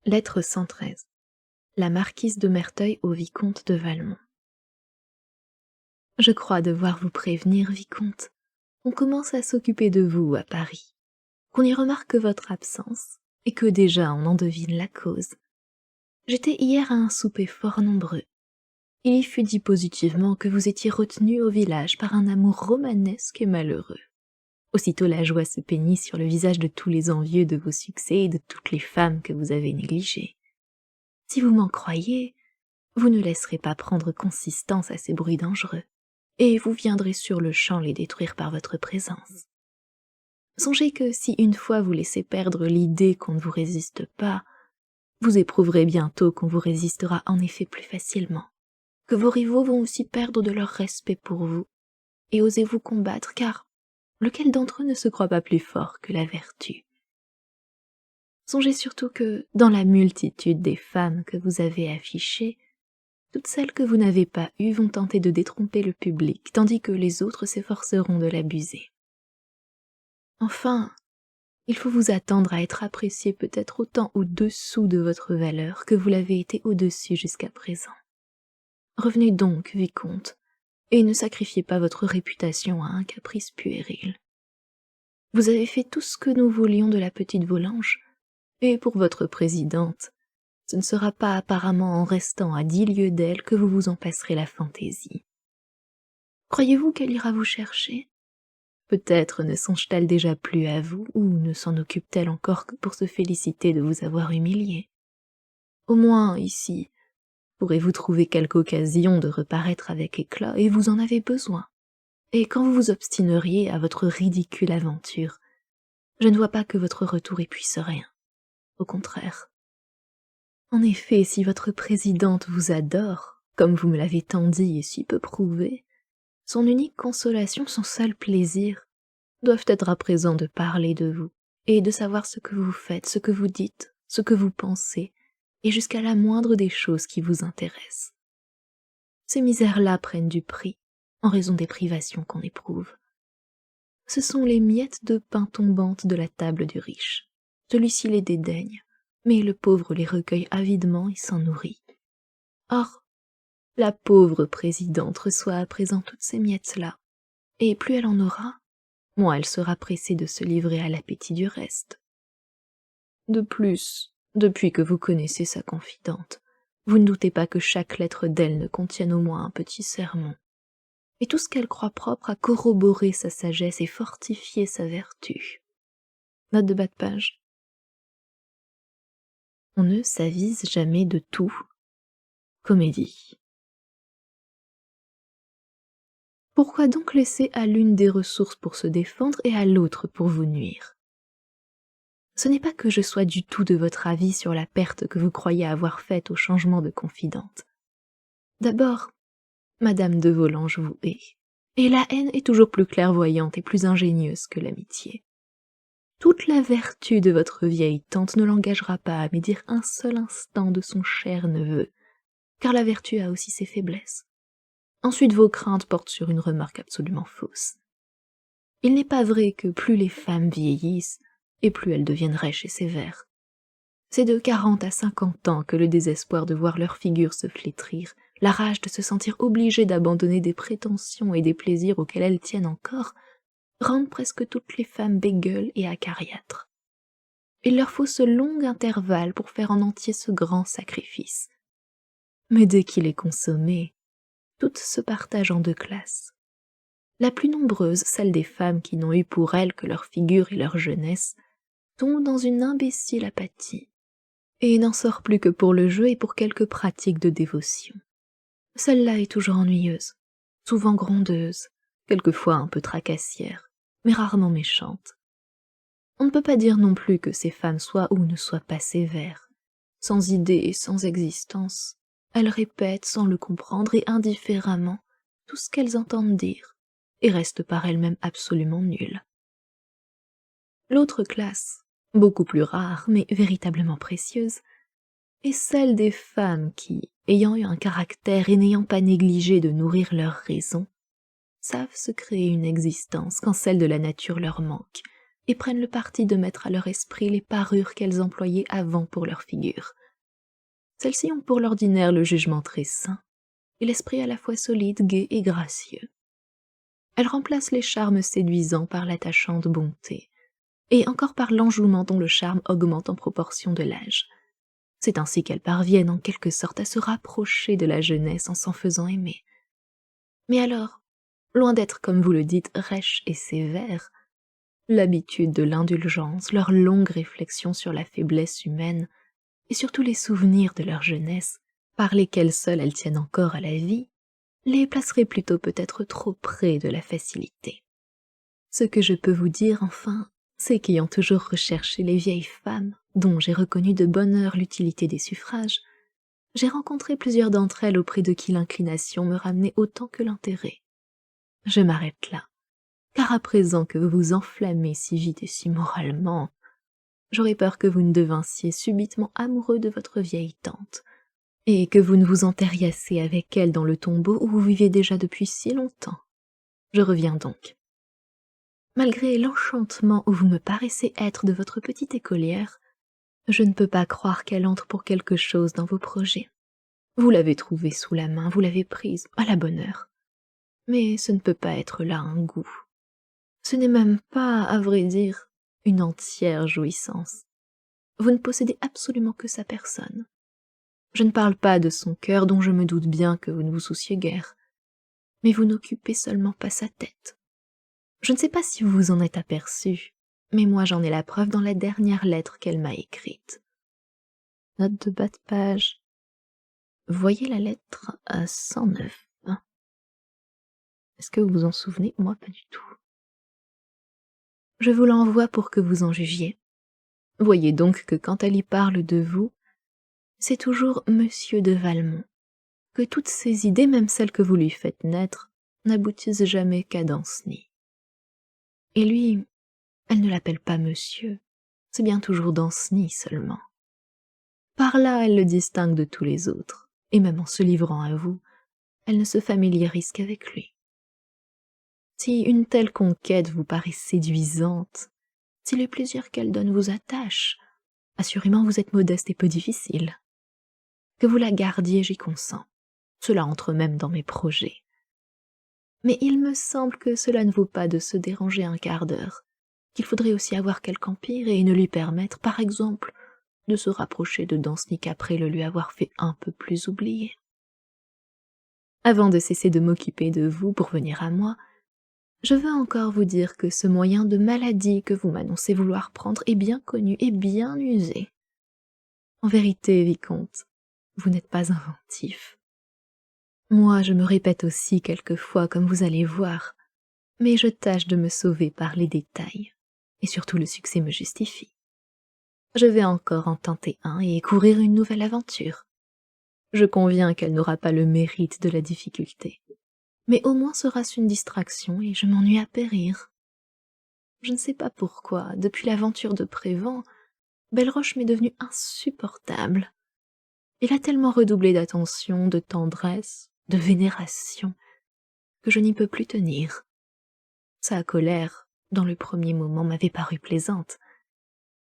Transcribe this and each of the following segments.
Lettre 113. La marquise de Merteuil au vicomte de Valmont. Je crois devoir vous prévenir, vicomte. On commence à s'occuper de vous à Paris, qu'on y remarque votre absence, et que déjà on en devine la cause. J'étais hier à un souper fort nombreux. Il y fut dit positivement que vous étiez retenu au village par un amour romanesque et malheureux. Aussitôt la joie se peignit sur le visage de tous les envieux de vos succès et de toutes les femmes que vous avez négligées. Si vous m'en croyez, vous ne laisserez pas prendre consistance à ces bruits dangereux, et vous viendrez sur-le-champ les détruire par votre présence. Songez que si une fois vous laissez perdre l'idée qu'on ne vous résiste pas, vous éprouverez bientôt qu'on vous résistera en effet plus facilement, que vos rivaux vont aussi perdre de leur respect pour vous, et osez vous combattre, car lequel d'entre eux ne se croit pas plus fort que la vertu? Songez surtout que, dans la multitude des femmes que vous avez affichées, toutes celles que vous n'avez pas eues vont tenter de détromper le public, tandis que les autres s'efforceront de l'abuser. Enfin, il faut vous attendre à être apprécié peut-être autant au-dessous de votre valeur que vous l'avez été au-dessus jusqu'à présent. Revenez donc, vicomte, et ne sacrifiez pas votre réputation à un caprice puéril. Vous avez fait tout ce que nous voulions de la petite Volanges, et pour votre présidente, ce ne sera pas apparemment en restant à 10 lieues d'elle que vous vous en passerez la fantaisie. Croyez-vous qu'elle ira vous chercher? Peut-être ne songe-t-elle déjà plus à vous, ou ne s'en occupe-t-elle encore que pour se féliciter de vous avoir humilié. Au moins, ici, pourrez-vous trouver quelque occasion de reparaître avec éclat, et vous en avez besoin. Et quand vous vous obstineriez à votre ridicule aventure, je ne vois pas que votre retour épuise rien. Au contraire. En effet, si votre présidente vous adore, comme vous me l'avez tant dit et si peu prouvé, son unique consolation, son seul plaisir, doivent être à présent de parler de vous, et de savoir ce que vous faites, ce que vous dites, ce que vous pensez, et jusqu'à la moindre des choses qui vous intéressent. Ces misères-là prennent du prix, en raison des privations qu'on éprouve. Ce sont les miettes de pain tombantes de la table du riche. Celui-ci les dédaigne, mais le pauvre les recueille avidement et s'en nourrit. Or, la pauvre présidente reçoit à présent toutes ces miettes-là, et plus elle en aura, moins elle sera pressée de se livrer à l'appétit du reste. De plus, depuis que vous connaissez sa confidente, vous ne doutez pas que chaque lettre d'elle ne contienne au moins un petit sermon, et tout ce qu'elle croit propre à corroborer sa sagesse et fortifier sa vertu. Note de bas de page. On ne s'avise jamais de tout. Comédie. Pourquoi donc laisser à l'une des ressources pour se défendre et à l'autre pour vous nuire? Ce n'est pas que je sois du tout de votre avis sur la perte que vous croyez avoir faite au changement de confidente. D'abord, Madame de Volanges vous hait, et la haine est toujours plus clairvoyante et plus ingénieuse que l'amitié. Toute la vertu de votre vieille tante ne l'engagera pas à médire un seul instant de son cher neveu, car la vertu a aussi ses faiblesses. Ensuite, vos craintes portent sur une remarque absolument fausse. Il n'est pas vrai que plus les femmes vieillissent, et plus elles deviennent rêches et sévères. C'est de 40 à 50 ans que le désespoir de voir leur figure se flétrir, la rage de se sentir obligées d'abandonner des prétentions et des plaisirs auxquels elles tiennent encore, rendent presque toutes les femmes bégueules et acariâtres. Il leur faut ce long intervalle pour faire en entier ce grand sacrifice. Mais dès qu'il est consommé, toutes se partagent en 2 classes. La plus nombreuse, celle des femmes qui n'ont eu pour elles que leur figure et leur jeunesse, tombe dans une imbécile apathie, et n'en sort plus que pour le jeu et pour quelques pratiques de dévotion. Celle-là est toujours ennuyeuse, souvent grondeuse, quelquefois un peu tracassière, mais rarement méchante. On ne peut pas dire non plus que ces femmes soient ou ne soient pas sévères. Sans idée et sans existence, elles répètent sans le comprendre et indifféremment tout ce qu'elles entendent dire, et restent par elles-mêmes absolument nulles. L'autre classe, beaucoup plus rare mais véritablement précieuse, est celle des femmes qui, ayant eu un caractère et n'ayant pas négligé de nourrir leur raison, savent se créer une existence quand celle de la nature leur manque, et prennent le parti de mettre à leur esprit les parures qu'elles employaient avant pour leur figure. Celles-ci ont pour l'ordinaire le jugement très sain, et l'esprit à la fois solide, gai et gracieux. Elles remplacent les charmes séduisants par l'attachante bonté, et encore par l'enjouement dont le charme augmente en proportion de l'âge. C'est ainsi qu'elles parviennent en quelque sorte à se rapprocher de la jeunesse en s'en faisant aimer. Mais alors, loin d'être, comme vous le dites, rêches et sévères, l'habitude de l'indulgence, leurs longues réflexions sur la faiblesse humaine, et surtout les souvenirs de leur jeunesse, par lesquels seules elles tiennent encore à la vie, les placeraient plutôt peut-être trop près de la facilité. Ce que je peux vous dire, enfin, c'est qu'ayant toujours recherché les vieilles femmes, dont j'ai reconnu de bonne heure l'utilité des suffrages, j'ai rencontré plusieurs d'entre elles auprès de qui l'inclination me ramenait autant que l'intérêt. Je m'arrête là, car à présent que vous vous enflammez si vite et si moralement, j'aurais peur que vous ne devinssiez subitement amoureux de votre vieille tante, et que vous ne vous enterriassiez avec elle dans le tombeau où vous vivez déjà depuis si longtemps. Je reviens donc. Malgré l'enchantement où vous me paraissez être de votre petite écolière, je ne peux pas croire qu'elle entre pour quelque chose dans vos projets. Vous l'avez trouvée sous la main, vous l'avez prise, à la bonne heure. Mais ce ne peut pas être là un goût. Ce n'est même pas, à vrai dire, une entière jouissance. Vous ne possédez absolument que sa personne. Je ne parle pas de son cœur dont je me doute bien que vous ne vous souciez guère, mais vous n'occupez seulement pas sa tête. Je ne sais pas si vous vous en êtes aperçu, mais moi j'en ai la preuve dans la dernière lettre qu'elle m'a écrite. Note de bas de page. Voyez la lettre à 109. Est-ce que vous vous en souvenez? Moi, pas du tout. Je vous l'envoie pour que vous en jugiez. Voyez donc que quand elle y parle de vous, c'est toujours Monsieur de Valmont, que toutes ses idées, même celles que vous lui faites naître, n'aboutissent jamais qu'à Danceny. Et lui, elle ne l'appelle pas monsieur, c'est bien toujours Danceny seulement. Par là, elle le distingue de tous les autres, et même en se livrant à vous, elle ne se familiarise qu'avec lui. Si une telle conquête vous paraît séduisante, si les plaisirs qu'elle donne vous attachent, assurément vous êtes modeste et peu difficile. Que vous la gardiez, j'y consens. Cela entre même dans mes projets. Mais il me semble que cela ne vaut pas de se déranger un quart d'heure, qu'il faudrait aussi avoir quelque empire et ne lui permettre, par exemple, de se rapprocher de Danceny qu'après le lui avoir fait un peu plus oublier. Avant de cesser de m'occuper de vous pour venir à moi, je veux encore vous dire que ce moyen de maladie que vous m'annoncez vouloir prendre est bien connu et bien usé. En vérité, vicomte, vous n'êtes pas inventif. Moi, je me répète aussi quelquefois, comme vous allez voir, mais je tâche de me sauver par les détails, et surtout le succès me justifie. Je vais encore en tenter un et courir une nouvelle aventure. Je conviens qu'elle n'aura pas le mérite de la difficulté, mais au moins sera-ce une distraction et je m'ennuie à périr. Je ne sais pas pourquoi, depuis l'aventure de Prévan, Belleroche m'est devenu insupportable. Il a tellement redoublé d'attention, de tendresse, de vénération, que je n'y peux plus tenir. Sa colère, dans le premier moment, m'avait paru plaisante.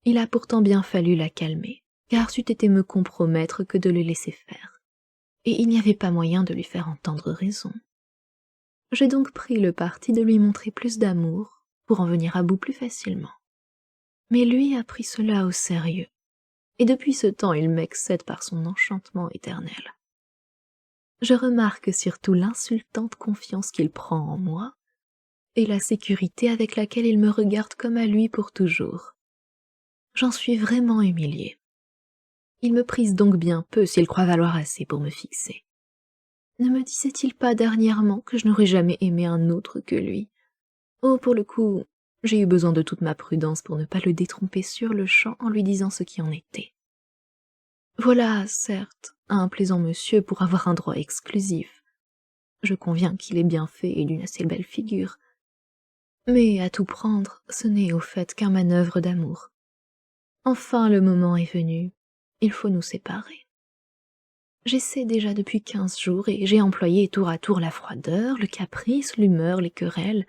Il a pourtant bien fallu la calmer, car c'eût été me compromettre que de le laisser faire, et il n'y avait pas moyen de lui faire entendre raison. J'ai donc pris le parti de lui montrer plus d'amour, pour en venir à bout plus facilement. Mais lui a pris cela au sérieux, et depuis ce temps il m'excède par son enchantement éternel. Je remarque surtout l'insultante confiance qu'il prend en moi, et la sécurité avec laquelle il me regarde comme à lui pour toujours. J'en suis vraiment humiliée. Il me prise donc bien peu s'il croit valoir assez pour me fixer. Ne me disait-il pas dernièrement que je n'aurais jamais aimé un autre que lui? Oh, pour le coup, j'ai eu besoin de toute ma prudence pour ne pas le détromper sur-le-champ en lui disant ce qui en était. Voilà, certes, un plaisant monsieur pour avoir un droit exclusif. Je conviens qu'il est bien fait et d'une assez belle figure. Mais à tout prendre, ce n'est au fait qu'un manœuvre d'amour. Enfin, le moment est venu. Il faut nous séparer. J'essaie déjà depuis 15 jours et j'ai employé tour à tour la froideur, le caprice, l'humeur, les querelles.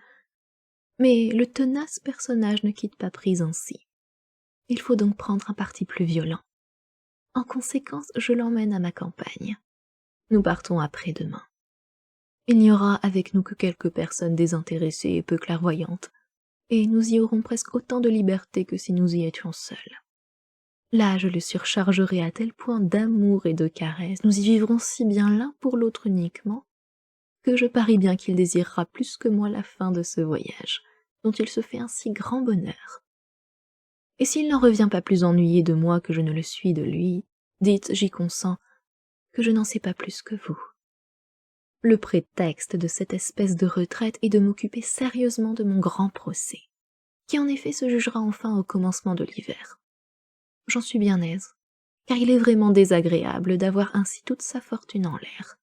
Mais le tenace personnage ne quitte pas prise ainsi. Il faut donc prendre un parti plus violent. En conséquence, je l'emmène à ma campagne. Nous partons après-demain. Il n'y aura avec nous que quelques personnes désintéressées et peu clairvoyantes, et nous y aurons presque autant de liberté que si nous y étions seuls. Là, je le surchargerai à tel point d'amour et de caresses, nous y vivrons si bien l'un pour l'autre uniquement, que je parie bien qu'il désirera plus que moi la fin de ce voyage, dont il se fait un si grand bonheur. Et s'il n'en revient pas plus ennuyé de moi que je ne le suis de lui, dites, j'y consens, que je n'en sais pas plus que vous. Le prétexte de cette espèce de retraite est de m'occuper sérieusement de mon grand procès, qui en effet se jugera enfin au commencement de l'hiver. J'en suis bien aise, car il est vraiment désagréable d'avoir ainsi toute sa fortune en l'air.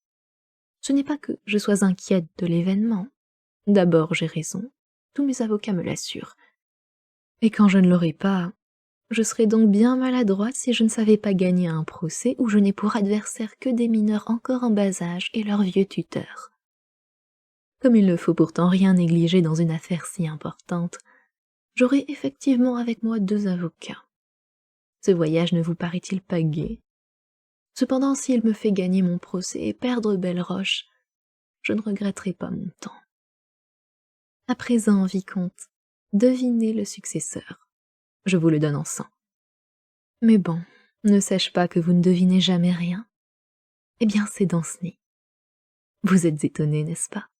Ce n'est pas que je sois inquiète de l'événement. D'abord j'ai raison, tous mes avocats me l'assurent. Et quand je ne l'aurai pas, je serais donc bien maladroite si je ne savais pas gagner un procès où je n'ai pour adversaire que des mineurs encore en bas âge et leurs vieux tuteurs. Comme il ne faut pourtant rien négliger dans une affaire si importante, j'aurai effectivement avec moi 2 avocats. Ce voyage ne vous paraît-il pas gai? Cependant, s'il me fait gagner mon procès et perdre Belle-Roche, je ne regretterai pas mon temps. À présent, vicomte, devinez le successeur. Je vous le donne en 100. Mais bon, ne sais-je pas que vous ne devinez jamais rien? Eh bien, c'est Danceny. Vous êtes étonné, n'est-ce pas?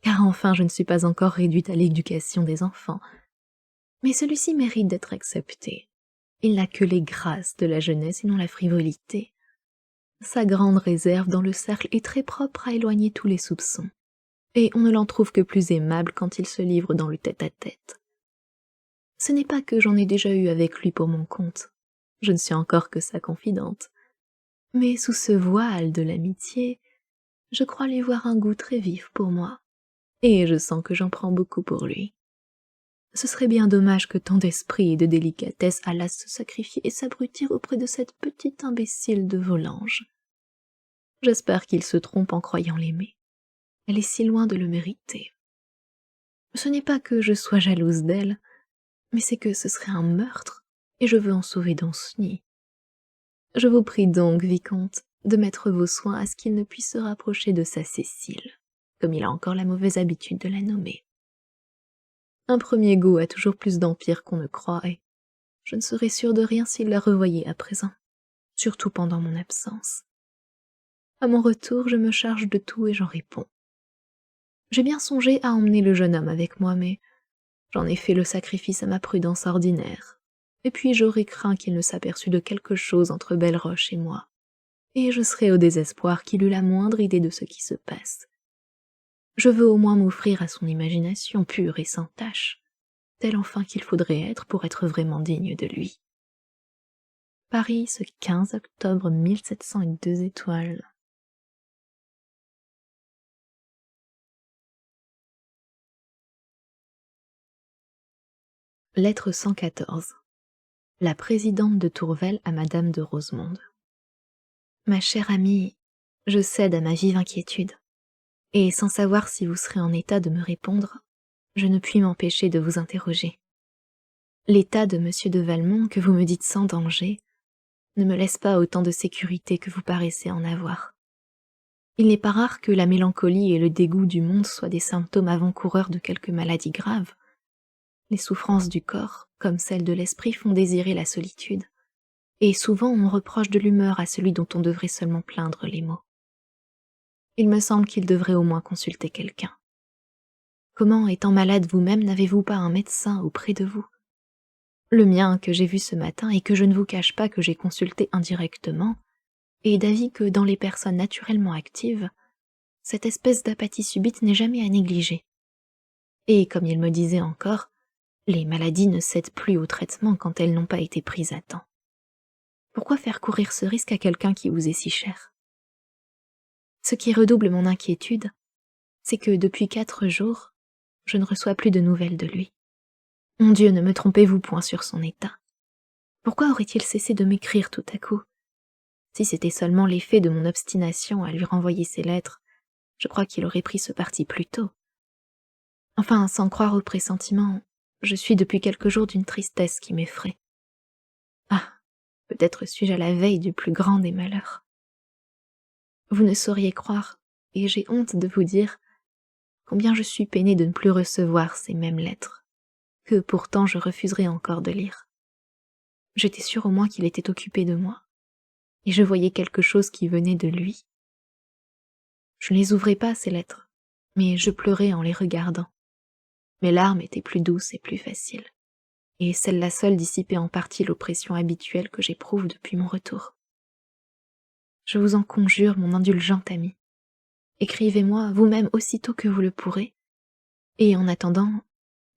Car enfin, je ne suis pas encore réduite à l'éducation des enfants. Mais celui-ci mérite d'être accepté. Il n'a que les grâces de la jeunesse et non la frivolité. Sa grande réserve dans le cercle est très propre à éloigner tous les soupçons, et on ne l'en trouve que plus aimable quand il se livre dans le tête-à-tête. Ce n'est pas que j'en ai déjà eu avec lui pour mon compte, je ne suis encore que sa confidente, mais sous ce voile de l'amitié, je crois lui voir un goût très vif pour moi, et je sens que j'en prends beaucoup pour lui. Ce serait bien dommage que tant d'esprit et de délicatesse allassent se sacrifier et s'abrutir auprès de cette petite imbécile de Volanges. J'espère qu'il se trompe en croyant l'aimer. Elle est si loin de le mériter. Ce n'est pas que je sois jalouse d'elle, mais c'est que ce serait un meurtre, et je veux en sauver Danceny. Je vous prie donc, vicomte, de mettre vos soins à ce qu'il ne puisse se rapprocher de sa Cécile, comme il a encore la mauvaise habitude de la nommer. Un premier goût a toujours plus d'empire qu'on ne croit, et je ne serais sûre de rien s'il la revoyait à présent, surtout pendant mon absence. À mon retour, je me charge de tout et j'en réponds. J'ai bien songé à emmener le jeune homme avec moi, mais j'en ai fait le sacrifice à ma prudence ordinaire, et puis j'aurais craint qu'il ne s'aperçût de quelque chose entre Belle-Roche et moi, et je serais au désespoir qu'il eût la moindre idée de ce qui se passe. Je veux au moins m'offrir à son imagination pure et sans tache, tel enfin qu'il faudrait être pour être vraiment digne de lui. Paris, ce 15 octobre 1702 étoiles. Lettre 114. La présidente de Tourvel à Madame de Rosemonde. Ma chère amie, je cède à ma vive inquiétude, et sans savoir si vous serez en état de me répondre, je ne puis m'empêcher de vous interroger. L'état de monsieur de Valmont, que vous me dites sans danger, ne me laisse pas autant de sécurité que vous paraissez en avoir. Il n'est pas rare que la mélancolie et le dégoût du monde soient des symptômes avant-coureurs de quelque maladie grave. Les souffrances du corps, comme celles de l'esprit, font désirer la solitude, et souvent on reproche de l'humeur à celui dont on devrait seulement plaindre les maux. Il me semble qu'il devrait au moins consulter quelqu'un. Comment, étant malade vous-même, n'avez-vous pas un médecin auprès de vous? Le mien, que j'ai vu ce matin et que je ne vous cache pas que j'ai consulté indirectement, est d'avis que dans les personnes naturellement actives, cette espèce d'apathie subite n'est jamais à négliger. Et comme il me disait encore, les maladies ne cèdent plus au traitement quand elles n'ont pas été prises à temps. Pourquoi faire courir ce risque à quelqu'un qui vous est si cher? Ce qui redouble mon inquiétude, c'est que depuis 4 jours, je ne reçois plus de nouvelles de lui. Mon Dieu, ne me trompez-vous point sur son état. Pourquoi aurait-il cessé de m'écrire tout à coup? Si c'était seulement l'effet de mon obstination à lui renvoyer ses lettres, je crois qu'il aurait pris ce parti plus tôt. Enfin, sans croire aux pressentiments, je suis depuis quelques jours d'une tristesse qui m'effraie. Ah, peut-être suis-je à la veille du plus grand des malheurs. Vous ne sauriez croire, et j'ai honte de vous dire, combien je suis peinée de ne plus recevoir ces mêmes lettres, que pourtant je refuserais encore de lire. J'étais sûre au moins qu'il était occupé de moi, et je voyais quelque chose qui venait de lui. Je ne les ouvrais pas, ces lettres, mais je pleurais en les regardant. Mes larmes étaient plus douces et plus faciles, et celle-là seule dissipait en partie l'oppression habituelle que j'éprouve depuis mon retour. Je vous en conjure, mon indulgente amie, écrivez-moi vous-même aussitôt que vous le pourrez, et en attendant,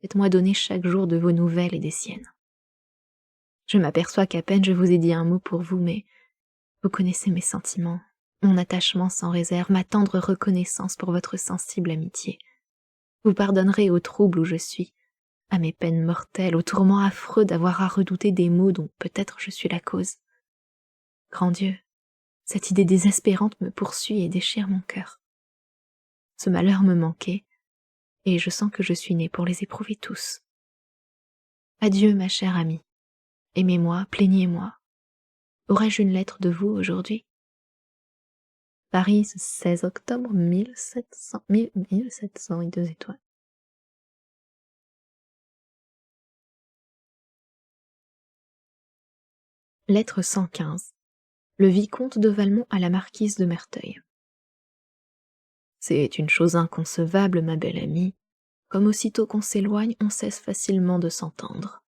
faites-moi donner chaque jour de vos nouvelles et des siennes. Je m'aperçois qu'à peine je vous ai dit un mot pour vous, mais vous connaissez mes sentiments, mon attachement sans réserve, ma tendre reconnaissance pour votre sensible amitié. Vous pardonnerez au trouble où je suis, à mes peines mortelles, au tourment affreux d'avoir à redouter des maux dont peut-être je suis la cause. Grand Dieu, cette idée désespérante me poursuit et déchire mon cœur. Ce malheur me manquait, et je sens que je suis née pour les éprouver tous. Adieu, ma chère amie. Aimez-moi, plaignez-moi. Aurais-je une lettre de vous aujourd'hui? Paris, 16 octobre 1700 et 2 étoiles. Lettre 115. Le vicomte de Valmont à la marquise de Merteuil. C'est une chose inconcevable, ma belle amie, comme aussitôt qu'on s'éloigne, on cesse facilement de s'entendre.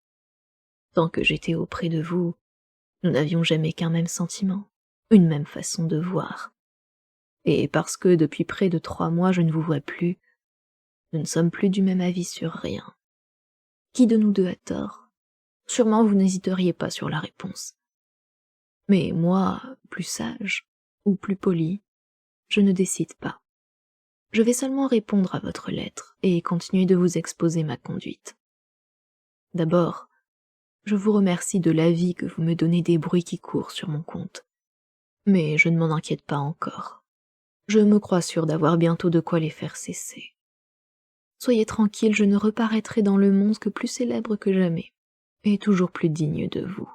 Tant que j'étais auprès de vous, nous n'avions jamais qu'un même sentiment, une même façon de voir. Et parce que depuis près de 3 mois je ne vous vois plus, nous ne sommes plus du même avis sur rien. Qui de nous deux a tort? Sûrement vous n'hésiteriez pas sur la réponse. Mais moi, plus sage, ou plus poli, je ne décide pas. Je vais seulement répondre à votre lettre et continuer de vous exposer ma conduite. D'abord, je vous remercie de l'avis que vous me donnez des bruits qui courent sur mon compte. Mais je ne m'en inquiète pas encore. Je me crois sûre d'avoir bientôt de quoi les faire cesser. Soyez tranquille, je ne reparaîtrai dans le monde que plus célèbre que jamais, et toujours plus digne de vous.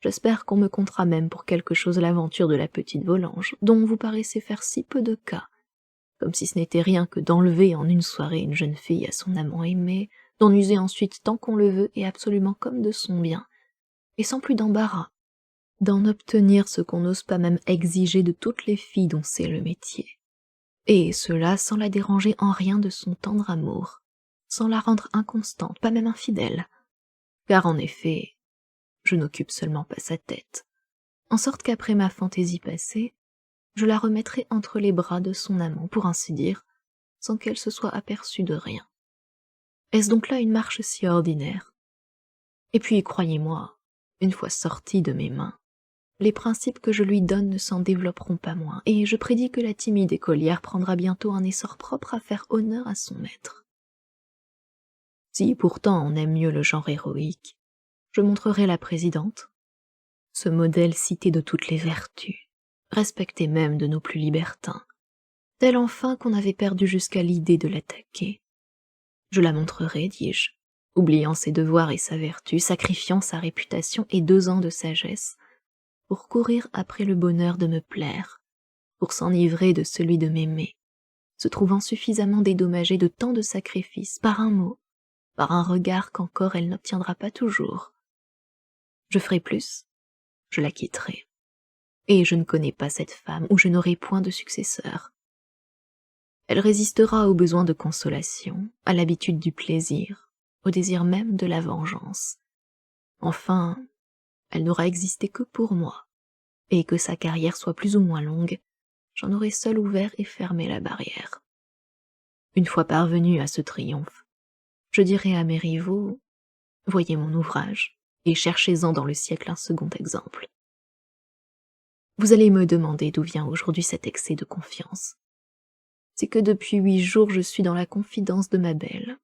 J'espère qu'on me comptera même pour quelque chose l'aventure de la petite Volanges, dont vous paraissez faire si peu de cas, comme si ce n'était rien que d'enlever en une soirée une jeune fille à son amant aimé, d'en user ensuite tant qu'on le veut et absolument comme de son bien, et sans plus d'embarras, d'en obtenir ce qu'on n'ose pas même exiger de toutes les filles dont c'est le métier, et cela sans la déranger en rien de son tendre amour, sans la rendre inconstante, pas même infidèle, car en effet, je n'occupe seulement pas sa tête, en sorte qu'après ma fantaisie passée, je la remettrai entre les bras de son amant, pour ainsi dire, sans qu'elle se soit aperçue de rien. Est-ce donc là une marche si ordinaire? Et puis, croyez-moi, une fois sortie de mes mains, les principes que je lui donne ne s'en développeront pas moins, et je prédis que la timide écolière prendra bientôt un essor propre à faire honneur à son maître. Si pourtant on aime mieux le genre héroïque, je montrerai la présidente, ce modèle cité de toutes les vertus, respecté même de nos plus libertins, tel enfin qu'on avait perdu jusqu'à l'idée de l'attaquer. Je la montrerai, dis-je, oubliant ses devoirs et sa vertu, sacrifiant sa réputation et 2 ans de sagesse, pour courir après le bonheur de me plaire, pour s'enivrer de celui de m'aimer, se trouvant suffisamment dédommagée de tant de sacrifices par un mot, par un regard qu'encore elle n'obtiendra pas toujours. Je ferai plus, je la quitterai, et je ne connais pas cette femme où je n'aurai point de successeur. Elle résistera au besoin de consolation, à l'habitude du plaisir, au désir même de la vengeance. Enfin, elle n'aura existé que pour moi, et que sa carrière soit plus ou moins longue, j'en aurai seul ouvert et fermé la barrière. Une fois parvenue à ce triomphe, je dirai à mes rivaux, voyez mon ouvrage, et cherchez-en dans le siècle un second exemple. Vous allez me demander d'où vient aujourd'hui cet excès de confiance. C'est que depuis 8 jours je suis dans la confidence de ma belle.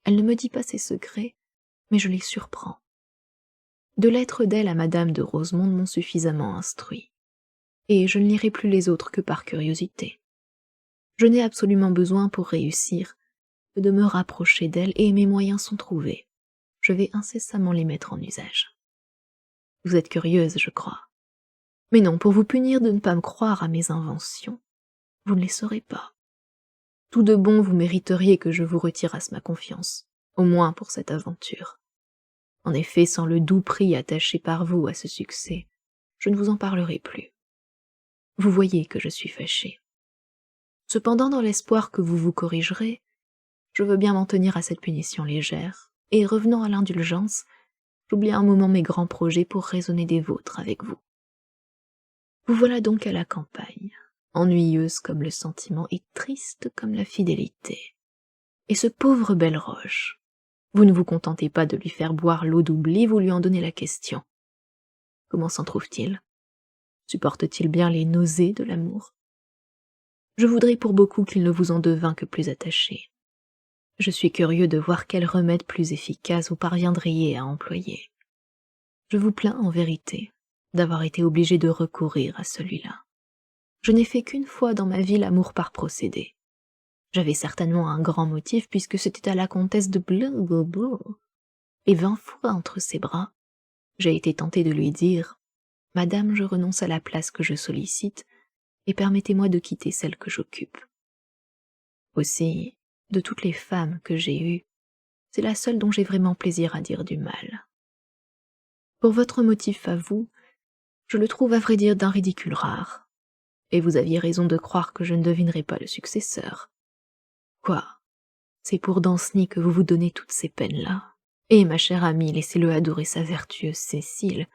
Elle ne me dit pas ses secrets, mais je les surprends. 2 lettres d'elle à madame de Rosemonde m'ont suffisamment instruit, et je ne lirai plus les autres que par curiosité. Je n'ai absolument besoin pour réussir que de me rapprocher d'elle et mes moyens sont trouvés. Je vais incessamment les mettre en usage. Vous êtes curieuse, je crois. Mais non, pour vous punir de ne pas me croire à mes inventions, vous ne les saurez pas. Tout de bon, vous mériteriez que je vous retirasse ma confiance, au moins pour cette aventure. En effet, sans le doux prix attaché par vous à ce succès, je ne vous en parlerai plus. Vous voyez que je suis fâchée. Cependant, dans l'espoir que vous vous corrigerez, je veux bien m'en tenir à cette punition légère, et revenant à l'indulgence, j'oublie un moment mes grands projets pour raisonner des vôtres avec vous. Vous voilà donc à la campagne, ennuyeuse comme le sentiment et triste comme la fidélité. Et ce pauvre Belleroche, vous ne vous contentez pas de lui faire boire l'eau d'oubli, vous lui en donnez la question. Comment s'en trouve-t-il? Supporte-t-il bien les nausées de l'amour? Je voudrais pour beaucoup qu'il ne vous en devînt que plus attaché. Je suis curieux de voir quel remède plus efficace vous parviendriez à employer. Je vous plains en vérité d'avoir été obligé de recourir à celui-là. Je n'ai fait qu'une fois dans ma vie l'amour par procédé. J'avais certainement un grand motif puisque c'était à la comtesse de blablabla. Et 20 fois entre ses bras, j'ai été tenté de lui dire « Madame, je renonce à la place que je sollicite et permettez-moi de quitter celle que j'occupe. » Aussi, de toutes les femmes que j'ai eues, c'est la seule dont j'ai vraiment plaisir à dire du mal. Pour votre motif à vous, je le trouve à vrai dire d'un ridicule rare, et vous aviez raison de croire que je ne devinerais pas le successeur. Quoi? C'est pour Danceny que vous vous donnez toutes ces peines-là. Et ma chère amie, laissez-le adorer sa vertueuse Cécile,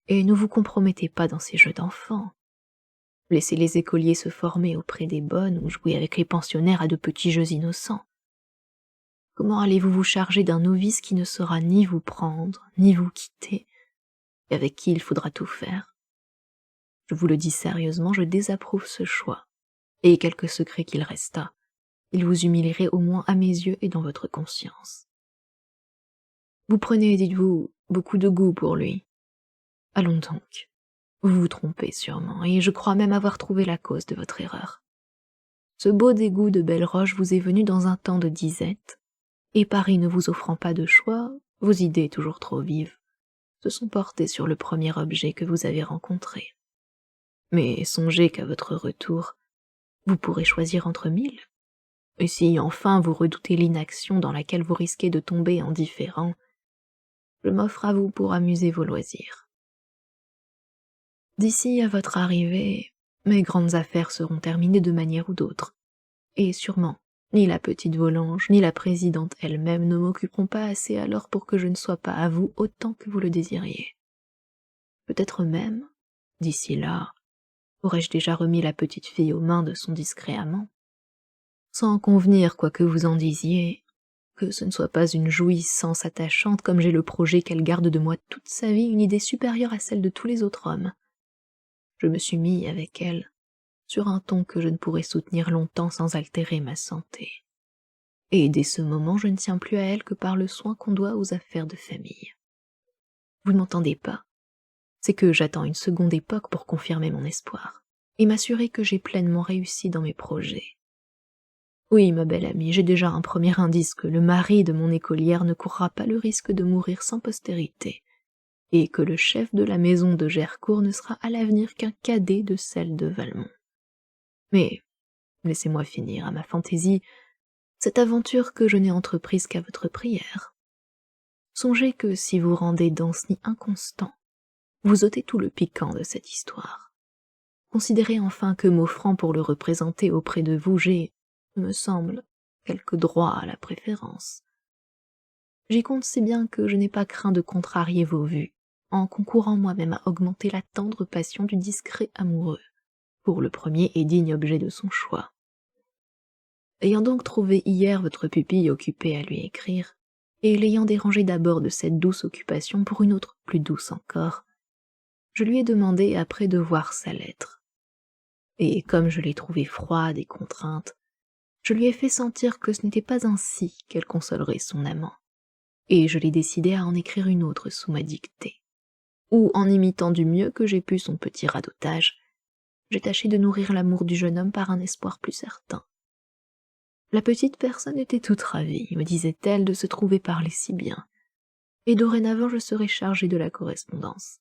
et ne vous compromettez pas dans ces jeux d'enfants. Laissez les écoliers se former auprès des bonnes ou jouer avec les pensionnaires à de petits jeux innocents. Comment allez-vous vous charger d'un novice qui ne saura ni vous prendre, ni vous quitter, et avec qui il faudra tout faire? Je vous le dis sérieusement, je désapprouve ce choix, et quelque secret qu'il restât, il vous humilierait au moins à mes yeux et dans votre conscience. Vous prenez, dites-vous, beaucoup de goût pour lui. Allons donc. Vous vous trompez sûrement, et je crois même avoir trouvé la cause de votre erreur. Ce beau dégoût de Belleroche vous est venu dans un temps de disette, et Paris ne vous offrant pas de choix, vos idées toujours trop vives, se sont portées sur le premier objet que vous avez rencontré. Mais songez qu'à votre retour, vous pourrez choisir entre 1000. Et si enfin vous redoutez l'inaction dans laquelle vous risquez de tomber indifférent, je m'offre à vous pour amuser vos loisirs. D'ici à votre arrivée, mes grandes affaires seront terminées de manière ou d'autre, et sûrement, ni la petite Volanges, ni la présidente elle-même ne m'occuperont pas assez alors pour que je ne sois pas à vous autant que vous le désiriez. Peut-être même, d'ici là, aurais-je déjà remis la petite fille aux mains de son discret amant, sans convenir, quoi que vous en disiez, que ce ne soit pas une jouissance attachante comme j'ai le projet qu'elle garde de moi toute sa vie une idée supérieure à celle de tous les autres hommes. Je me suis mis avec elle sur un ton que je ne pourrais soutenir longtemps sans altérer ma santé. Et dès ce moment, je ne tiens plus à elle que par le soin qu'on doit aux affaires de famille. Vous ne m'entendez pas? C'est que j'attends une seconde époque pour confirmer mon espoir, et m'assurer que j'ai pleinement réussi dans mes projets. Oui, ma belle amie, j'ai déjà un premier indice que le mari de mon écolière ne courra pas le risque de mourir sans postérité, et que le chef de la maison de Gercourt ne sera à l'avenir qu'un cadet de celle de Valmont. Mais laissez-moi finir à ma fantaisie cette aventure que je n'ai entreprise qu'à votre prière. Songez que si vous rendez Danceny inconstant, vous ôtez tout le piquant de cette histoire. Considérez enfin que m'offrant pour le représenter auprès de vous, j'ai, me semble, quelque droit à la préférence. J'y compte si bien que je n'ai pas craint de contrarier vos vues, en concourant moi-même à augmenter la tendre passion du discret amoureux, pour le premier et digne objet de son choix. Ayant donc trouvé hier votre pupille occupée à lui écrire, et l'ayant dérangé d'abord de cette douce occupation pour une autre plus douce encore, je lui ai demandé après de voir sa lettre. Et comme je l'ai trouvée froide et contrainte, je lui ai fait sentir que ce n'était pas ainsi qu'elle consolerait son amant, et je l'ai décidé à en écrire une autre sous ma dictée, où, en imitant du mieux que j'ai pu son petit radotage, j'ai tâché de nourrir l'amour du jeune homme par un espoir plus certain. La petite personne était toute ravie, me disait-elle, de se trouver parler si bien, et dorénavant je serai chargée de la correspondance.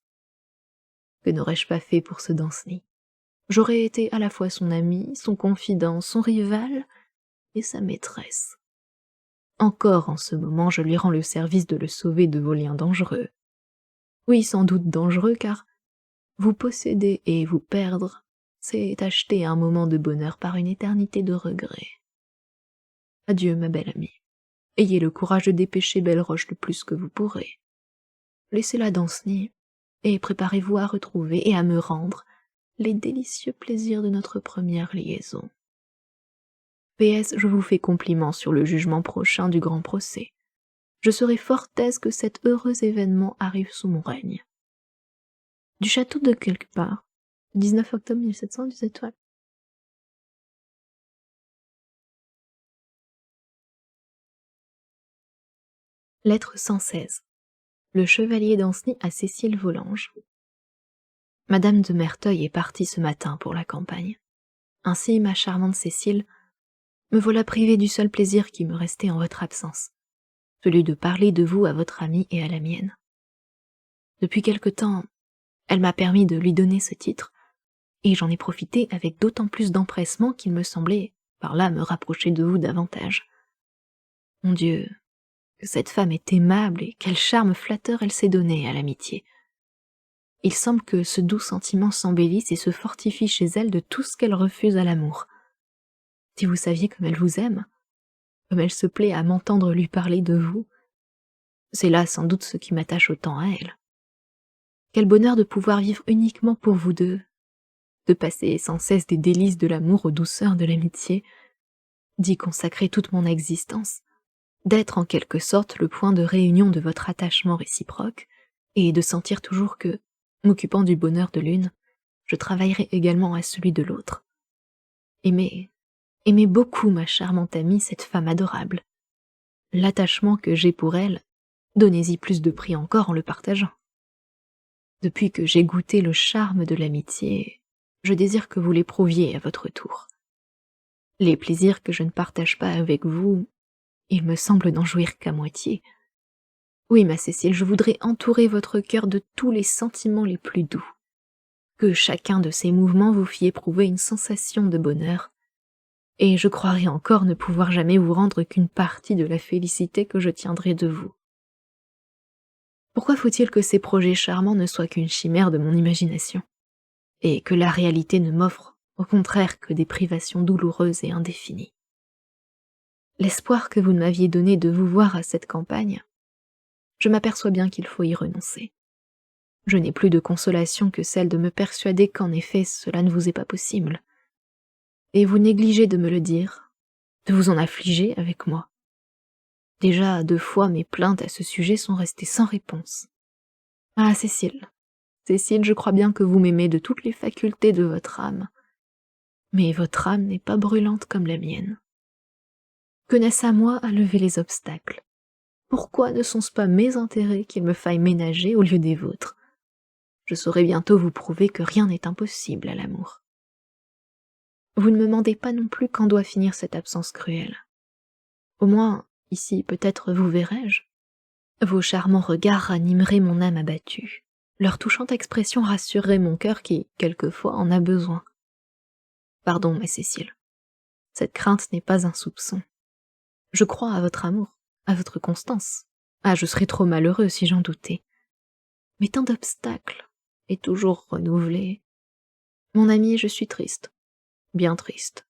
Que n'aurais-je pas fait pour ce Danceny? J'aurais été à la fois son ami, son confident, son rival et sa maîtresse. Encore en ce moment je lui rends le service de le sauver de vos liens dangereux. Oui, sans doute dangereux, car vous posséder et vous perdre, c'est acheter un moment de bonheur par une éternité de regrets. Adieu, ma belle amie. Ayez le courage de dépêcher Belle-Roche le plus que vous pourrez. Laissez-la Danceny, et préparez-vous à retrouver et à me rendre les délicieux plaisirs de notre première liaison. PS, je vous fais compliment sur le jugement prochain du grand procès. Je serai fort aise que cet heureux événement arrive sous mon règne. Du château de quelque part, 19 octobre 1717, ouais. Lettre 116. Le chevalier Danceny à Cécile Volanges. Madame de Merteuil est partie ce matin pour la campagne. Ainsi, ma charmante Cécile, me voilà privée du seul plaisir qui me restait en votre absence, celui de parler de vous à votre amie et à la mienne. Depuis quelque temps, elle m'a permis de lui donner ce titre, et j'en ai profité avec d'autant plus d'empressement qu'il me semblait, par là, me rapprocher de vous davantage. Mon Dieu, que cette femme est aimable et quel charme flatteur elle s'est donné à l'amitié. Il semble que ce doux sentiment s'embellisse et se fortifie chez elle de tout ce qu'elle refuse à l'amour. Si vous saviez comme elle vous aime, comme elle se plaît à m'entendre lui parler de vous, c'est là sans doute ce qui m'attache autant à elle. Quel bonheur de pouvoir vivre uniquement pour vous deux, de passer sans cesse des délices de l'amour aux douceurs de l'amitié, d'y consacrer toute mon existence, d'être en quelque sorte le point de réunion de votre attachement réciproque, et de sentir toujours que, m'occupant du bonheur de l'une, je travaillerai également à celui de l'autre. Aimez beaucoup, ma charmante amie, cette femme adorable. L'attachement que j'ai pour elle, donnez-y plus de prix encore en le partageant. Depuis que j'ai goûté le charme de l'amitié, je désire que vous l'éprouviez à votre tour. Les plaisirs que je ne partage pas avec vous, il me semble n'en jouir qu'à moitié. Oui, ma Cécile, je voudrais entourer votre cœur de tous les sentiments les plus doux. Que chacun de ces mouvements vous fît éprouver une sensation de bonheur, et je croirais encore ne pouvoir jamais vous rendre qu'une partie de la félicité que je tiendrai de vous. Pourquoi faut-il que ces projets charmants ne soient qu'une chimère de mon imagination, et que la réalité ne m'offre, au contraire, que des privations douloureuses et indéfinies? L'espoir que vous m'aviez donné de vous voir à cette campagne, je m'aperçois bien qu'il faut y renoncer. Je n'ai plus de consolation que celle de me persuader qu'en effet cela ne vous est pas possible. Et vous négligez de me le dire, de vous en affliger avec moi. Déjà 2 fois mes plaintes à ce sujet sont restées sans réponse. Ah, Cécile, Cécile, je crois bien que vous m'aimez de toutes les facultés de votre âme, mais votre âme n'est pas brûlante comme la mienne. Que n'est-ce à moi à lever les obstacles? Pourquoi ne sont-ce pas mes intérêts qu'il me faille ménager au lieu des vôtres? Je saurai bientôt vous prouver que rien n'est impossible à l'amour. Vous ne me demandez pas non plus quand doit finir cette absence cruelle. Au moins, ici peut-être vous verrai-je. Vos charmants regards ranimeraient mon âme abattue. Leur touchante expression rassurerait mon cœur qui, quelquefois, en a besoin. Pardon, ma Cécile. Cette crainte n'est pas un soupçon. Je crois à votre amour, à votre constance. Ah, je serais trop malheureux si j'en doutais. Mais tant d'obstacles, et toujours renouvelés. Mon ami, je suis triste, bien triste.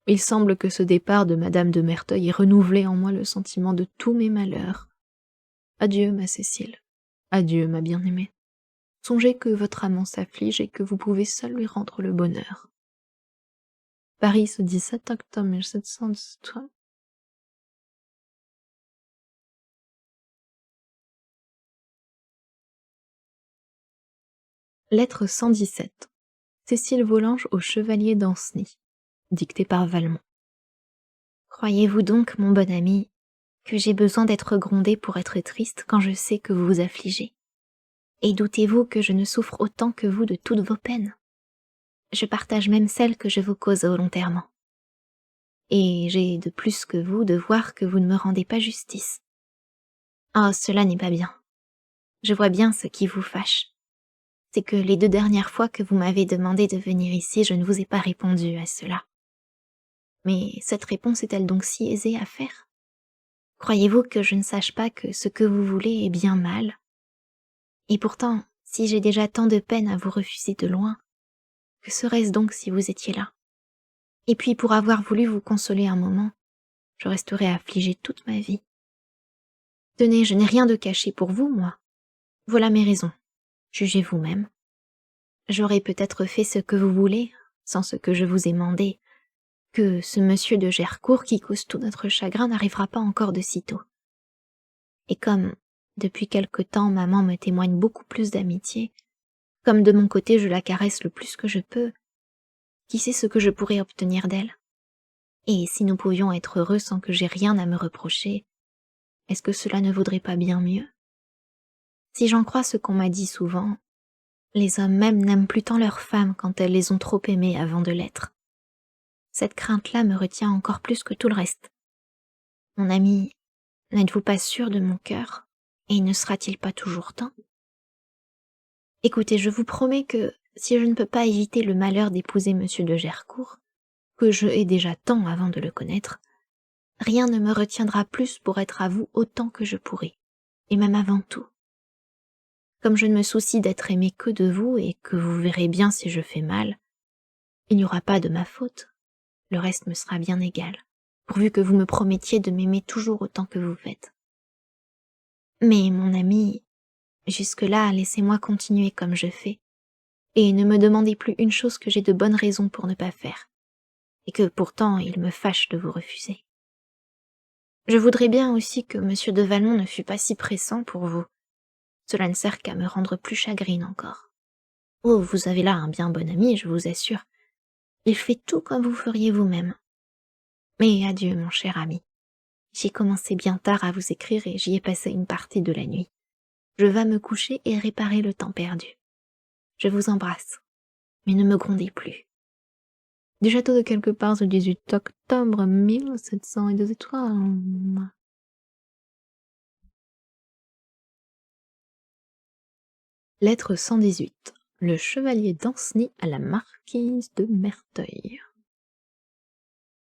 Il semble que ce départ de Madame de Merteuil ait renouvelé en moi le sentiment de tous mes malheurs. Adieu, ma Cécile. Adieu, ma bien-aimée. Songez que votre amant s'afflige et que vous pouvez seul lui rendre le bonheur. Paris, ce 17 octobre 1718. Lettre 117. Cécile Volanges au chevalier Danceny. Dictée par Valmont. Croyez-vous donc, mon bon ami, que j'ai besoin d'être grondée pour être triste quand je sais que vous vous affligez? Et doutez-vous que je ne souffre autant que vous de toutes vos peines? Je partage même celles que je vous cause volontairement. et j'ai de plus que vous de voir que vous ne me rendez pas justice. Oh, cela n'est pas bien. Je vois bien ce qui vous fâche. C'est que les 2 dernières fois que vous m'avez demandé de venir ici, je ne vous ai pas répondu à cela. Mais cette réponse est-elle donc si aisée à faire? Croyez-vous que je ne sache pas que ce que vous voulez est bien mal? Et pourtant, si j'ai déjà tant de peine à vous refuser de loin, que serait-ce donc si vous étiez là? Et puis pour avoir voulu vous consoler un moment, je resterai affligée toute ma vie. Tenez, je n'ai rien de caché pour vous, moi. Voilà mes raisons. Jugez vous-même. J'aurais peut-être fait ce que vous voulez, sans ce que je vous ai mandé, que ce monsieur de Gercourt qui cause tout notre chagrin n'arrivera pas encore de sitôt. Et comme, depuis quelque temps, maman me témoigne beaucoup plus d'amitié, comme de mon côté je la caresse le plus que je peux, qui sait ce que je pourrais obtenir d'elle? Et si nous pouvions être heureux sans que j'aie rien à me reprocher, est-ce que cela ne vaudrait pas bien mieux? Si j'en crois ce qu'on m'a dit souvent, les hommes même n'aiment plus tant leurs femmes quand elles les ont trop aimées avant de l'être. Cette crainte-là me retient encore plus que tout le reste. Mon ami, n'êtes-vous pas sûr de mon cœur? Et ne sera-t-il pas toujours temps? Écoutez, je vous promets que, si je ne peux pas éviter le malheur d'épouser monsieur de Gercourt, que je hais déjà tant avant de le connaître, rien ne me retiendra plus pour être à vous autant que je pourrai, et même avant tout. Comme je ne me soucie d'être aimée que de vous, et que vous verrez bien si je fais mal, il n'y aura pas de ma faute, le reste me sera bien égal, pourvu que vous me promettiez de m'aimer toujours autant que vous faites. Mais, mon ami, jusque-là, laissez-moi continuer comme je fais, et ne me demandez plus une chose que j'ai de bonnes raisons pour ne pas faire, et que pourtant il me fâche de vous refuser. Je voudrais bien aussi que monsieur de Valmont ne fût pas si pressant pour vous. Cela ne sert qu'à me rendre plus chagrine encore. Oh, vous avez là un bien bon ami, je vous assure. Il fait tout comme vous feriez vous-même. Mais adieu, mon cher ami. J'ai commencé bien tard à vous écrire et j'y ai passé une partie de la nuit. Je vas me coucher et réparer le temps perdu. Je vous embrasse, mais ne me grondez plus. Du château de quelque part le 18 octobre 1702 étoiles. Lettre 118. Le chevalier d'Ancenis à la marquise de Merteuil.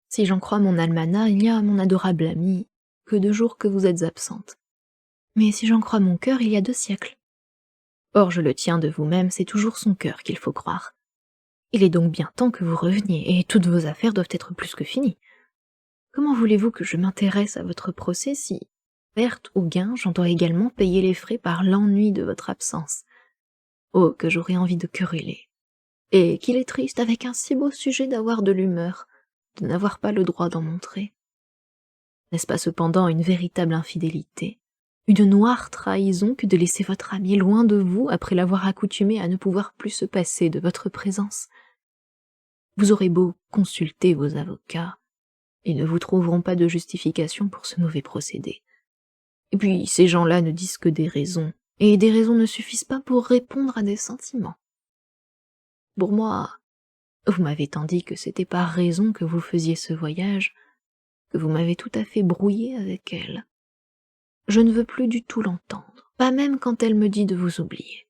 Si j'en crois mon almanach, il y a, mon adorable amie, que 2 jours que vous êtes absente. Mais si j'en crois mon cœur, il y a 2 siècles. Or je le tiens de vous-même, c'est toujours son cœur qu'il faut croire. Il est donc bien temps que vous reveniez, et toutes vos affaires doivent être plus que finies. Comment voulez-vous que je m'intéresse à votre procès si, perte ou gain, j'en dois également payer les frais par l'ennui de votre absence? Oh, que j'aurais envie de quereller. Et qu'il est triste, avec un si beau sujet, d'avoir de l'humeur, de n'avoir pas le droit d'en montrer. N'est-ce pas cependant une véritable infidélité, une noire trahison que de laisser votre ami loin de vous après l'avoir accoutumé à ne pouvoir plus se passer de votre présence? Vous aurez beau consulter vos avocats, ils ne vous trouveront pas de justification pour ce mauvais procédé. Et puis ces gens-là ne disent que des raisons, et des raisons ne suffisent pas pour répondre à des sentiments. Pour moi, vous m'avez tant dit que c'était par raison que vous faisiez ce voyage, que vous m'avez tout à fait brouillé avec elle. Je ne veux plus du tout l'entendre, pas même quand elle me dit de vous oublier.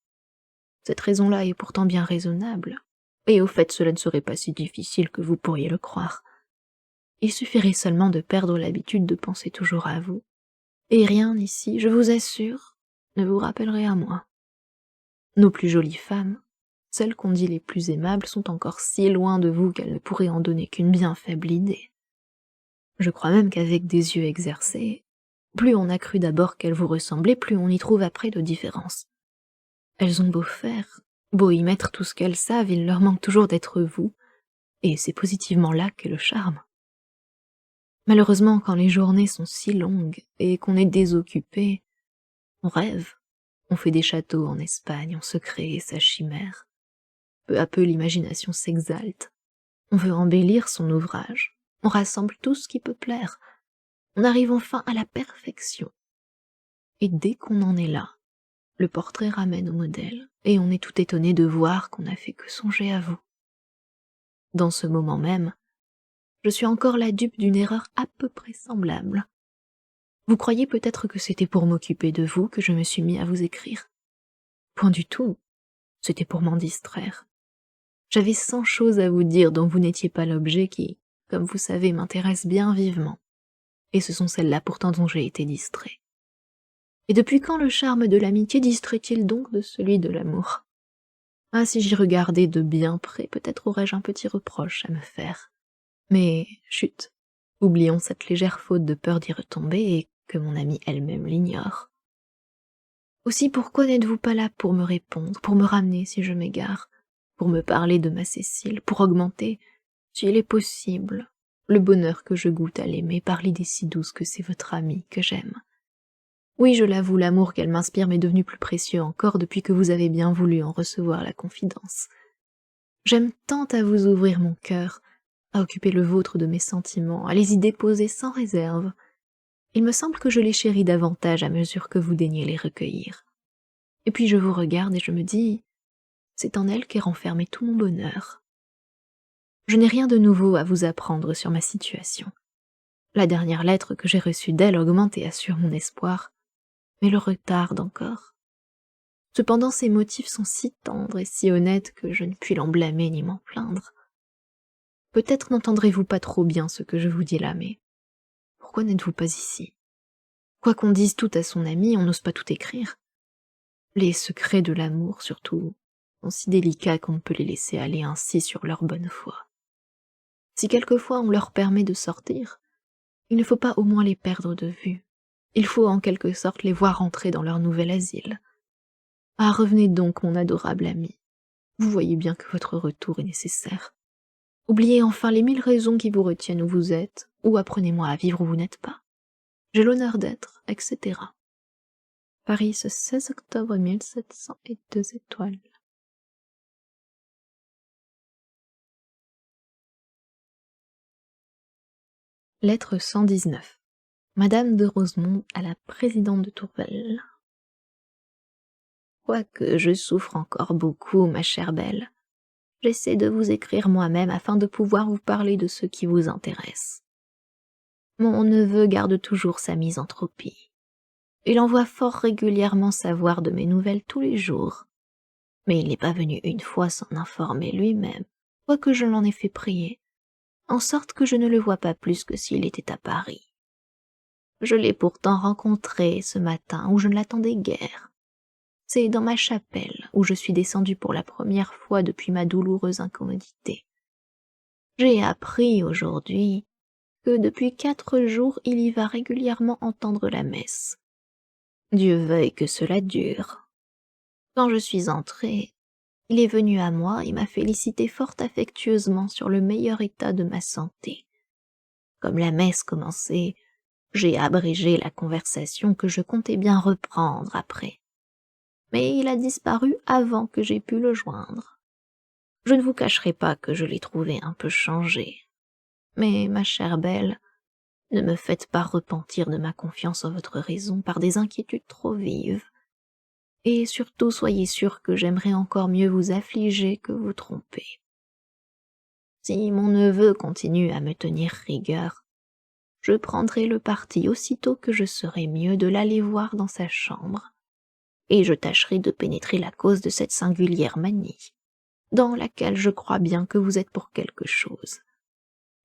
Cette raison-là est pourtant bien raisonnable, et au fait cela ne serait pas si difficile que vous pourriez le croire. Il suffirait seulement de perdre l'habitude de penser toujours à vous, et rien ici, je vous assure, ne vous rappellerait à moi. Nos plus jolies femmes, celles qu'on dit les plus aimables, sont encore si loin de vous qu'elles ne pourraient en donner qu'une bien faible idée. Je crois même qu'avec des yeux exercés, plus on a cru d'abord qu'elles vous ressemblaient, plus on y trouve après de différence. Elles ont beau faire, beau y mettre tout ce qu'elles savent, il leur manque toujours d'être vous, et c'est positivement là qu'est le charme. Malheureusement, quand les journées sont si longues et qu'on est désoccupé, on rêve, on fait des châteaux en Espagne, on se crée sa chimère. Peu à peu l'imagination s'exalte, on veut embellir son ouvrage, on rassemble tout ce qui peut plaire, on arrive enfin à la perfection. Et dès qu'on en est là, le portrait ramène au modèle, et on est tout étonné de voir qu'on n'a fait que songer à vous. Dans ce moment même, je suis encore la dupe d'une erreur à peu près semblable. Vous croyez peut-être que c'était pour m'occuper de vous que je me suis mis à vous écrire? Point du tout, c'était pour m'en distraire. J'avais 100 choses à vous dire dont vous n'étiez pas l'objet qui, comme vous savez, m'intéressent bien vivement. Et ce sont celles-là pourtant dont j'ai été distrait. Et depuis quand le charme de l'amitié distrait-il donc de celui de l'amour? Ah, si j'y regardais de bien près, peut-être aurais-je un petit reproche à me faire. Mais, chut, oublions cette légère faute de peur d'y retomber et que mon amie elle-même l'ignore. Aussi, pourquoi n'êtes-vous pas là pour me répondre, pour me ramener si je m'égare, pour me parler de ma Cécile, pour augmenter, si il est possible, le bonheur que je goûte à l'aimer par l'idée si douce que c'est votre amie que j'aime? Oui, je l'avoue, l'amour qu'elle m'inspire m'est devenu plus précieux encore depuis que vous avez bien voulu en recevoir la confidence. J'aime tant à vous ouvrir mon cœur, à occuper le vôtre de mes sentiments, à les y déposer sans réserve. Il me semble que je les chéris davantage à mesure que vous daignez les recueillir. Et puis je vous regarde et je me dis, c'est en elle qu'est renfermé tout mon bonheur. Je n'ai rien de nouveau à vous apprendre sur ma situation. La dernière lettre que j'ai reçue d'elle augmente et assure mon espoir, mais le retarde encore. Cependant ses motifs sont si tendres et si honnêtes que je ne puis l'en blâmer ni m'en plaindre. Peut-être n'entendrez-vous pas trop bien ce que je vous dis là, mais pourquoi n'êtes-vous pas ici? Quoi qu'on dise tout à son ami, on n'ose pas tout écrire. Les secrets de l'amour, surtout, sont si délicats qu'on ne peut les laisser aller ainsi sur leur bonne foi. Si quelquefois on leur permet de sortir, il ne faut pas au moins les perdre de vue. Il faut en quelque sorte les voir entrer dans leur nouvel asile. Ah, revenez donc, mon adorable ami. Vous voyez bien que votre retour est nécessaire. Oubliez enfin les 1000 raisons qui vous retiennent où vous êtes, ou apprenez-moi à vivre où vous n'êtes pas. J'ai l'honneur d'être, etc. Paris, ce 16 octobre 1702 étoiles. Lettre 119. Madame de Rosemonde à la présidente de Tourvel. Quoique je souffre encore beaucoup, ma chère belle, j'essaie de vous écrire moi-même afin de pouvoir vous parler de ce qui vous intéresse. Mon neveu garde toujours sa misanthropie. Il envoie fort régulièrement savoir de mes nouvelles tous les jours. Mais il n'est pas venu une fois s'en informer lui-même, quoique je l'en ai fait prier, en sorte que je ne le vois pas plus que s'il était à Paris. Je l'ai pourtant rencontré ce matin où je ne l'attendais guère. C'est dans ma chapelle où je suis descendue pour la première fois depuis ma douloureuse incommodité. J'ai appris aujourd'hui que depuis 4 jours il y va régulièrement entendre la messe. Dieu veuille que cela dure. Quand je suis entrée, il est venu à moi et m'a félicité fort affectueusement sur le meilleur état de ma santé. Comme la messe commençait, j'ai abrégé la conversation que je comptais bien reprendre après. Mais il a disparu avant que j'aie pu le joindre. Je ne vous cacherai pas que je l'ai trouvé un peu changé. Mais, ma chère belle, ne me faites pas repentir de ma confiance en votre raison par des inquiétudes trop vives. Et surtout soyez sûre que j'aimerais encore mieux vous affliger que vous tromper. Si mon neveu continue à me tenir rigueur, je prendrai le parti aussitôt que je serai mieux de l'aller voir dans sa chambre, et je tâcherai de pénétrer la cause de cette singulière manie, dans laquelle je crois bien que vous êtes pour quelque chose.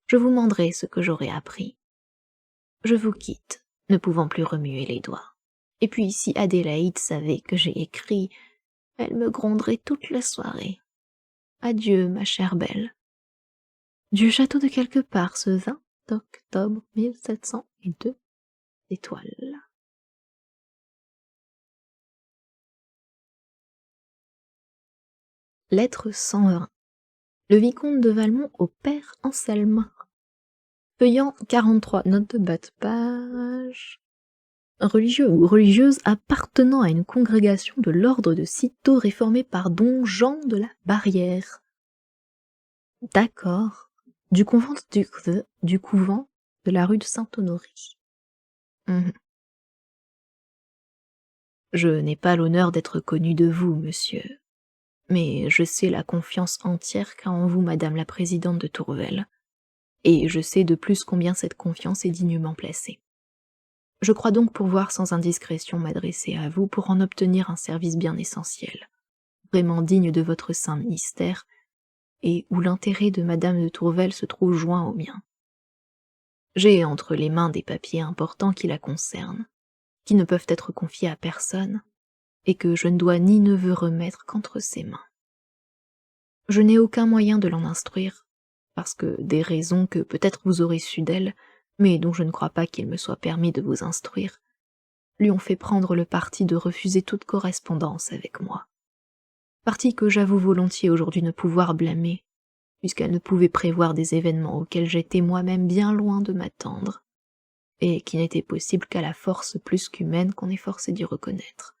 Je vous manderai ce que j'aurai appris. Je vous quitte, ne pouvant plus remuer les doigts. Et puis si Adélaïde savait que j'ai écrit, elle me gronderait toute la soirée. Adieu, ma chère belle. Du château de quelque part, ce 20 octobre 1702 étoiles. Lettre 120. Le vicomte de Valmont au père Anselme. Feuillant 43, note de bas de page. Religieux ou religieuse appartenant à une congrégation de l'ordre de Cîteaux réformé par don Jean de la Barrière. D'accord. Du couvent de la rue de Saint-Honoré. Je n'ai pas l'honneur d'être connu de vous, monsieur, mais je sais la confiance entière qu'a en vous madame la présidente de Tourvel, et je sais de plus combien cette confiance est dignement placée. Je crois donc pouvoir sans indiscrétion m'adresser à vous pour en obtenir un service bien essentiel, vraiment digne de votre saint ministère, et où l'intérêt de madame de Tourvel se trouve joint au mien. J'ai entre les mains des papiers importants qui la concernent, qui ne peuvent être confiés à personne, et que je ne dois ni ne veux remettre qu'entre ses mains. Je n'ai aucun moyen de l'en instruire, parce que des raisons que peut-être vous aurez su d'elle, mais dont je ne crois pas qu'il me soit permis de vous instruire, lui ont fait prendre le parti de refuser toute correspondance avec moi. Parti que j'avoue volontiers aujourd'hui ne pouvoir blâmer, puisqu'elle ne pouvait prévoir des événements auxquels j'étais moi-même bien loin de m'attendre, et qui n'étaient possibles qu'à la force plus qu'humaine qu'on est forcé d'y reconnaître.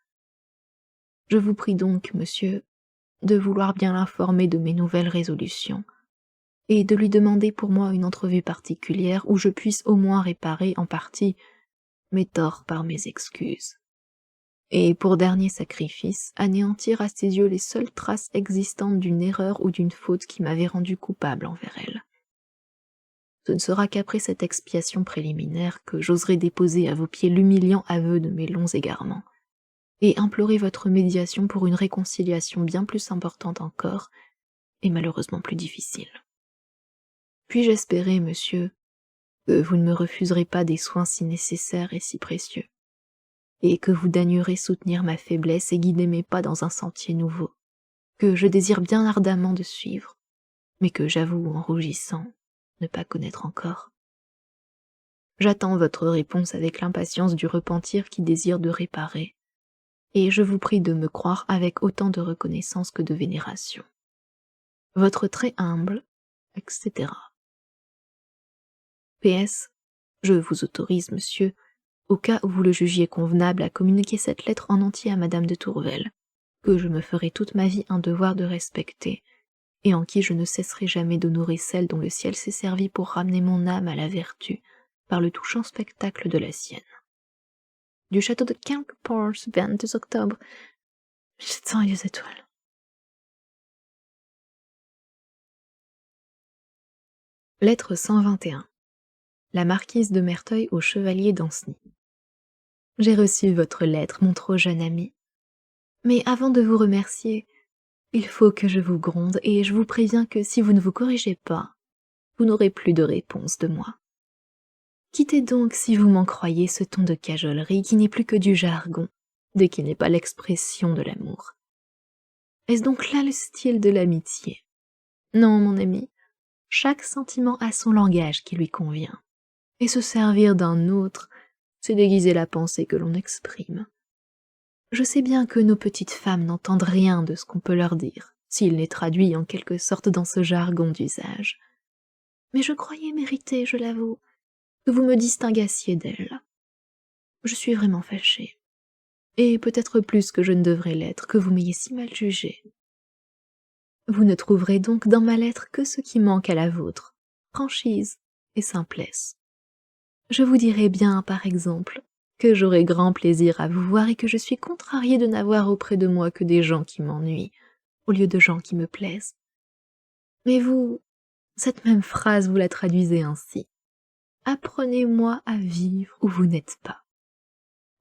Je vous prie donc, monsieur, de vouloir bien l'informer de mes nouvelles résolutions, et de lui demander pour moi une entrevue particulière où je puisse au moins réparer en partie mes torts par mes excuses, et pour dernier sacrifice, anéantir à ses yeux les seules traces existantes d'une erreur ou d'une faute qui m'avait rendu coupable envers elle. Ce ne sera qu'après cette expiation préliminaire que j'oserai déposer à vos pieds l'humiliant aveu de mes longs égarements, et implorer votre médiation pour une réconciliation bien plus importante encore, et malheureusement plus difficile. Puis-je espérer, monsieur, que vous ne me refuserez pas des soins si nécessaires et si précieux, et que vous daignerez soutenir ma faiblesse et guider mes pas dans un sentier nouveau, que je désire bien ardemment de suivre, mais que j'avoue, en rougissant, ne pas connaître encore. J'attends votre réponse avec l'impatience du repentir qui désire de réparer, et je vous prie de me croire avec autant de reconnaissance que de vénération. Votre très humble, etc. PS. Je vous autorise, monsieur, au cas où vous le jugiez convenable, à communiquer cette lettre en entier à madame de Tourvel, que je me ferai toute ma vie un devoir de respecter, et en qui je ne cesserai jamais d'honorer celle dont le ciel s'est servi pour ramener mon âme à la vertu, par le touchant spectacle de la sienne. Du château de Quelqueport, 22 octobre, 700 étoiles. Lettre 121. La marquise de Merteuil au chevalier d'Ancenis. J'ai reçu votre lettre, mon trop jeune ami. Mais avant de vous remercier, il faut que je vous gronde, et je vous préviens que si vous ne vous corrigez pas, vous n'aurez plus de réponse de moi. Quittez donc, si vous m'en croyez, ce ton de cajolerie qui n'est plus que du jargon, dès qu'il n'est pas l'expression de l'amour. Est-ce donc là le style de l'amitié? Non, mon ami, chaque sentiment a son langage qui lui convient, et se servir d'un autre, c'est déguiser la pensée que l'on exprime. Je sais bien que nos petites femmes n'entendent rien de ce qu'on peut leur dire, s'il n'est traduit en quelque sorte dans ce jargon d'usage. Mais je croyais mériter, je l'avoue, que vous me distinguassiez d'elles. Je suis vraiment fâchée, et peut-être plus que je ne devrais l'être, que vous m'ayez si mal jugée. Vous ne trouverez donc dans ma lettre que ce qui manque à la vôtre, franchise et simplesse. Je vous dirai bien, par exemple, que j'aurai grand plaisir à vous voir et que je suis contrariée de n'avoir auprès de moi que des gens qui m'ennuient, au lieu de gens qui me plaisent. Mais vous, cette même phrase, vous la traduisez ainsi. Apprenez-moi à vivre où vous n'êtes pas.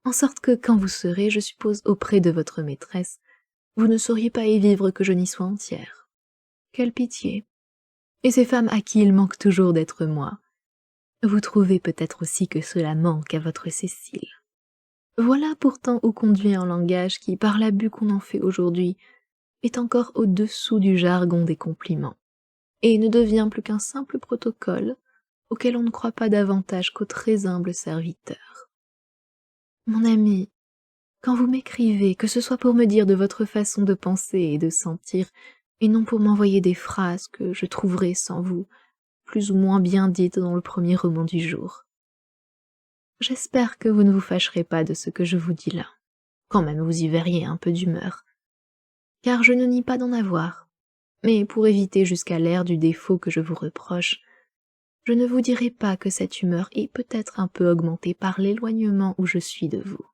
En sorte que quand vous serez, je suppose, auprès de votre maîtresse, vous ne sauriez pas y vivre que je n'y sois entière. Quelle pitié! Et ces femmes à qui il manque toujours d'être moi, vous trouvez peut-être aussi que cela manque à votre Cécile. Voilà pourtant où conduit un langage qui, par l'abus qu'on en fait aujourd'hui, est encore au-dessous du jargon des compliments, et ne devient plus qu'un simple protocole auquel on ne croit pas davantage qu'au très humble serviteur. Mon ami, quand vous m'écrivez, que ce soit pour me dire de votre façon de penser et de sentir, et non pour m'envoyer des phrases que je trouverai sans vous plus ou moins bien dites dans le premier roman du jour. J'espère que vous ne vous fâcherez pas de ce que je vous dis là, quand même vous y verriez un peu d'humeur, car je ne nie pas d'en avoir, mais pour éviter jusqu'à l'air du défaut que je vous reproche, je ne vous dirai pas que cette humeur est peut-être un peu augmentée par l'éloignement où je suis de vous.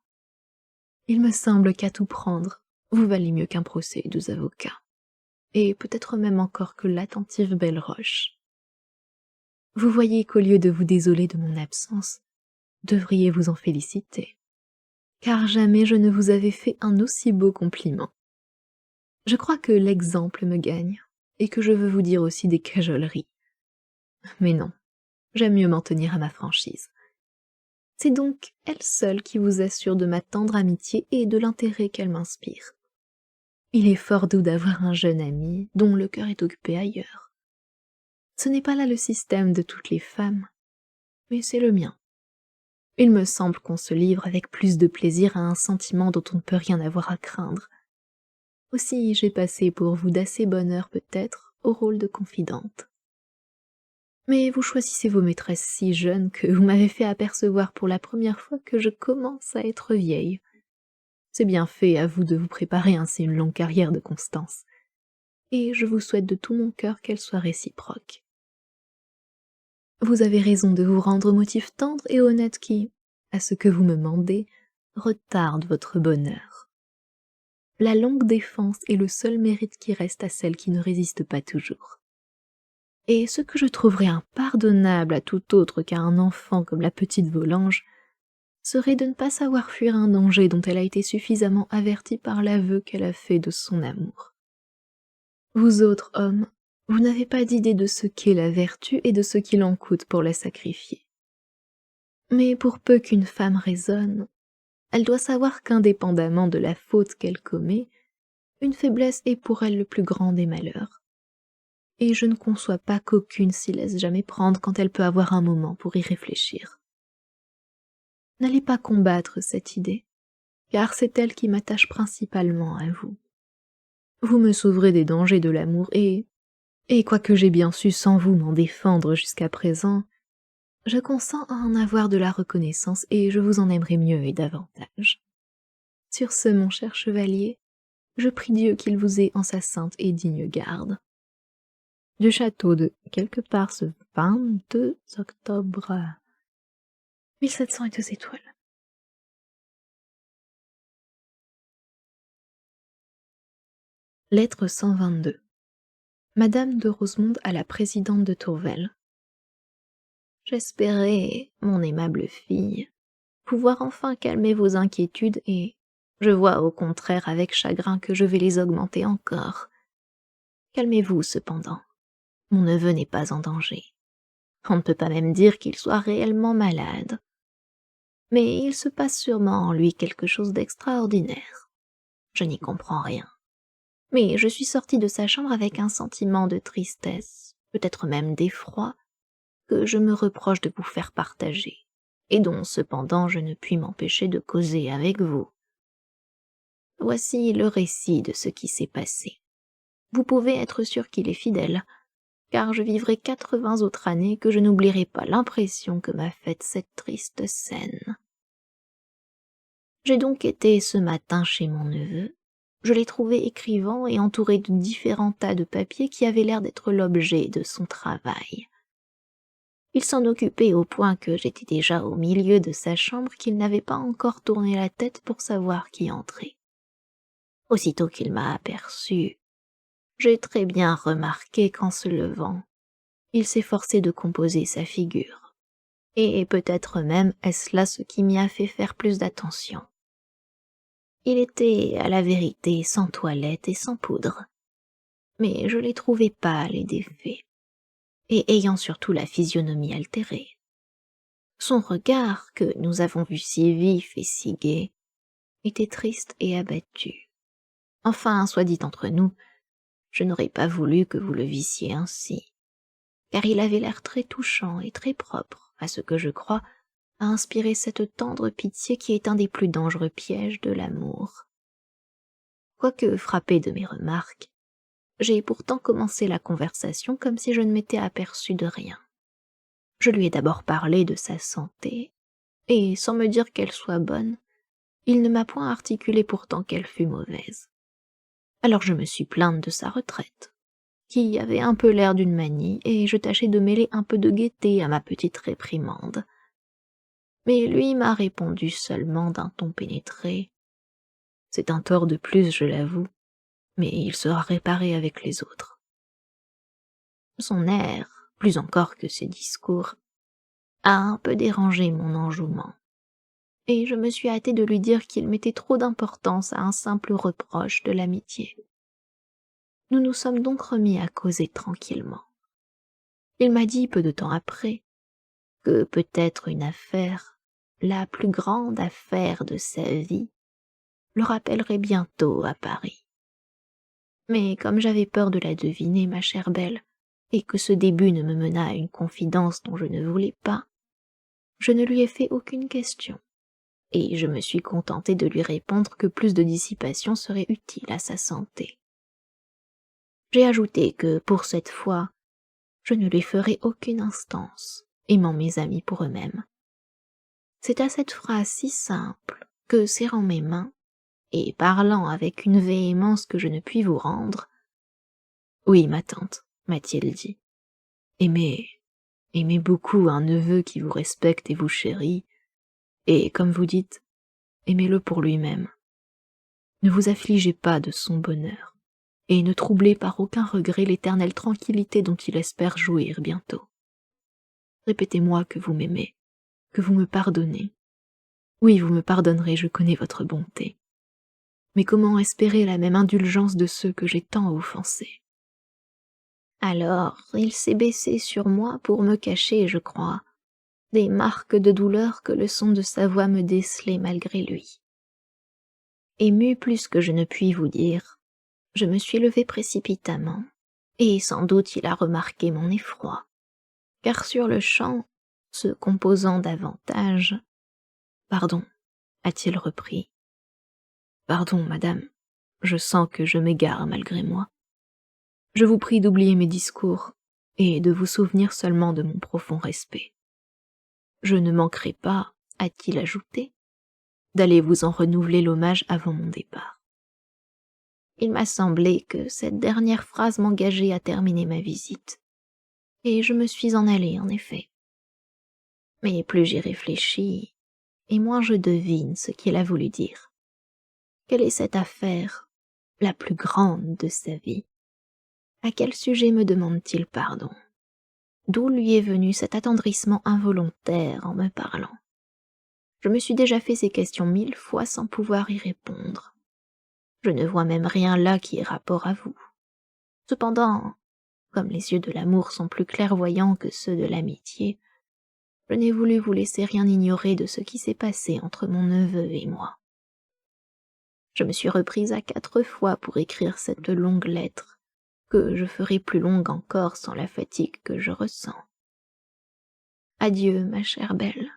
Il me semble qu'à tout prendre, vous valez mieux qu'un procès et 2 avocats, et peut-être même encore que l'attentive Belle-Roche. Vous voyez qu'au lieu de vous désoler de mon absence, devriez vous en féliciter, car jamais je ne vous avais fait un aussi beau compliment. Je crois que l'exemple me gagne, et que je veux vous dire aussi des cajoleries. Mais non, j'aime mieux m'en tenir à ma franchise. C'est donc elle seule qui vous assure de ma tendre amitié et de l'intérêt qu'elle m'inspire. Il est fort doux d'avoir un jeune ami dont le cœur est occupé ailleurs. Ce n'est pas là le système de toutes les femmes, mais c'est le mien. Il me semble qu'on se livre avec plus de plaisir à un sentiment dont on ne peut rien avoir à craindre. Aussi j'ai passé pour vous d'assez bonne heure peut-être au rôle de confidente. Mais vous choisissez vos maîtresses si jeunes que vous m'avez fait apercevoir pour la première fois que je commence à être vieille. C'est bien fait à vous de vous préparer ainsi une longue carrière de constance, et je vous souhaite de tout mon cœur qu'elle soit réciproque. Vous avez raison de vous rendre au motif tendre et honnête qui, à ce que vous me mandez, retarde votre bonheur. La longue défense est le seul mérite qui reste à celle qui ne résiste pas toujours. Et ce que je trouverais impardonnable à tout autre qu'à un enfant comme la petite Volange, serait de ne pas savoir fuir un danger dont elle a été suffisamment avertie par l'aveu qu'elle a fait de son amour. Vous autres hommes, vous n'avez pas d'idée de ce qu'est la vertu et de ce qu'il en coûte pour la sacrifier. Mais pour peu qu'une femme raisonne, elle doit savoir qu'indépendamment de la faute qu'elle commet, une faiblesse est pour elle le plus grand des malheurs. Et je ne conçois pas qu'aucune s'y laisse jamais prendre quand elle peut avoir un moment pour y réfléchir. N'allez pas combattre cette idée, car c'est elle qui m'attache principalement à vous. Vous me sauverez des dangers de l'amour et quoique j'ai bien su sans vous m'en défendre jusqu'à présent, je consens à en avoir de la reconnaissance et je vous en aimerai mieux et davantage. Sur ce, mon cher chevalier, je prie Dieu qu'il vous ait en sa sainte et digne garde. Du château de quelque part ce 22 octobre 1702 étoiles. Lettre 122. Madame de Rosemonde à la présidente de Tourvel. J'espérais, mon aimable fille, pouvoir enfin calmer vos inquiétudes et je vois au contraire avec chagrin que je vais les augmenter encore. Calmez-vous cependant. Mon neveu n'est pas en danger. On ne peut pas même dire qu'il soit réellement malade. Mais il se passe sûrement en lui quelque chose d'extraordinaire. Je n'y comprends rien. Mais je suis sortie de sa chambre avec un sentiment de tristesse, peut-être même d'effroi, que je me reproche de vous faire partager, et dont cependant je ne puis m'empêcher de causer avec vous. Voici le récit de ce qui s'est passé. Vous pouvez être sûr qu'il est fidèle, car je vivrai 80 autres années que je n'oublierai pas l'impression que m'a faite cette triste scène. J'ai donc été ce matin chez mon neveu. Je l'ai trouvé écrivant et entouré de différents tas de papiers qui avaient l'air d'être l'objet de son travail. Il s'en occupait au point que j'étais déjà au milieu de sa chambre qu'il n'avait pas encore tourné la tête pour savoir qui entrait. Aussitôt qu'il m'a aperçu, j'ai très bien remarqué qu'en se levant, il s'efforçait de composer sa figure. Et peut-être même est-ce là ce qui m'y a fait faire plus d'attention. Il était, à la vérité, sans toilette et sans poudre. Mais je l'ai trouvé pâle et défait, et ayant surtout la physionomie altérée. Son regard, que nous avons vu si vif et si gai, était triste et abattu. Enfin, soit dit entre nous, je n'aurais pas voulu que vous le vissiez ainsi, car il avait l'air très touchant et très propre, à ce que je crois, à inspirer cette tendre pitié qui est un des plus dangereux pièges de l'amour. Quoique frappé de mes remarques, j'ai pourtant commencé la conversation comme si je ne m'étais aperçu de rien. Je lui ai d'abord parlé de sa santé, et sans me dire qu'elle soit bonne, il ne m'a point articulé pourtant qu'elle fût mauvaise. Alors je me suis plainte de sa retraite, qui avait un peu l'air d'une manie, et je tâchai de mêler un peu de gaieté à ma petite réprimande. Mais lui m'a répondu seulement d'un ton pénétré. C'est un tort de plus, je l'avoue, mais il sera réparé avec les autres. Son air, plus encore que ce discours, a un peu dérangé mon enjouement, et je me suis hâtée de lui dire qu'il mettait trop d'importance à un simple reproche de l'amitié. Nous nous sommes donc remis à causer tranquillement. Il m'a dit peu de temps après que peut-être une affaire, la plus grande affaire de sa vie, le rappellerait bientôt à Paris. Mais comme j'avais peur de la deviner, ma chère belle, et que ce début ne me menât à une confidence dont je ne voulais pas, je ne lui ai fait aucune question, et je me suis contentée de lui répondre que plus de dissipation serait utile à sa santé. J'ai ajouté que, pour cette fois, je ne lui ferai aucune instance, aimant mes amis pour eux-mêmes. C'est à cette phrase si simple que, serrant mes mains, et parlant avec une véhémence que je ne puis vous rendre, « Oui, ma tante, m'a-t-il dit, aimez beaucoup un neveu qui vous respecte et vous chérit, et, comme vous dites, aimez-le pour lui-même. Ne vous affligez pas de son bonheur, et ne troublez par aucun regret l'éternelle tranquillité dont il espère jouir bientôt. Répétez-moi que vous m'aimez, que vous me pardonnez. Oui, vous me pardonnerez, je connais votre bonté. Mais comment espérer la même indulgence de ceux que j'ai tant offensés? » Alors, il s'est baissé sur moi pour me cacher, je crois, des marques de douleur que le son de sa voix me décelait malgré lui. Émue plus que je ne puis vous dire, je me suis levée précipitamment, et sans doute il a remarqué mon effroi, car sur le champ, se composant davantage, « Pardon, a-t-il repris. Pardon, madame, je sens que je m'égare malgré moi. Je vous prie d'oublier mes discours, et de vous souvenir seulement de mon profond respect. Je ne manquerai pas, a-t-il ajouté, d'aller vous en renouveler l'hommage avant mon départ. » Il m'a semblé que cette dernière phrase m'engageait à terminer ma visite, et je me suis en allée, en effet. Mais plus j'y réfléchis, et moins je devine ce qu'il a voulu dire. Quelle est cette affaire, la plus grande de sa vie? À quel sujet me demande-t-il pardon? D'où lui est venu cet attendrissement involontaire en me parlant? Je me suis déjà fait ces questions 1000 fois sans pouvoir y répondre. Je ne vois même rien là qui ait rapport à vous. Cependant, comme les yeux de l'amour sont plus clairvoyants que ceux de l'amitié, je n'ai voulu vous laisser rien ignorer de ce qui s'est passé entre mon neveu et moi. Je me suis reprise à 4 fois pour écrire cette longue lettre, que je ferai plus longue encore sans la fatigue que je ressens. Adieu, ma chère belle.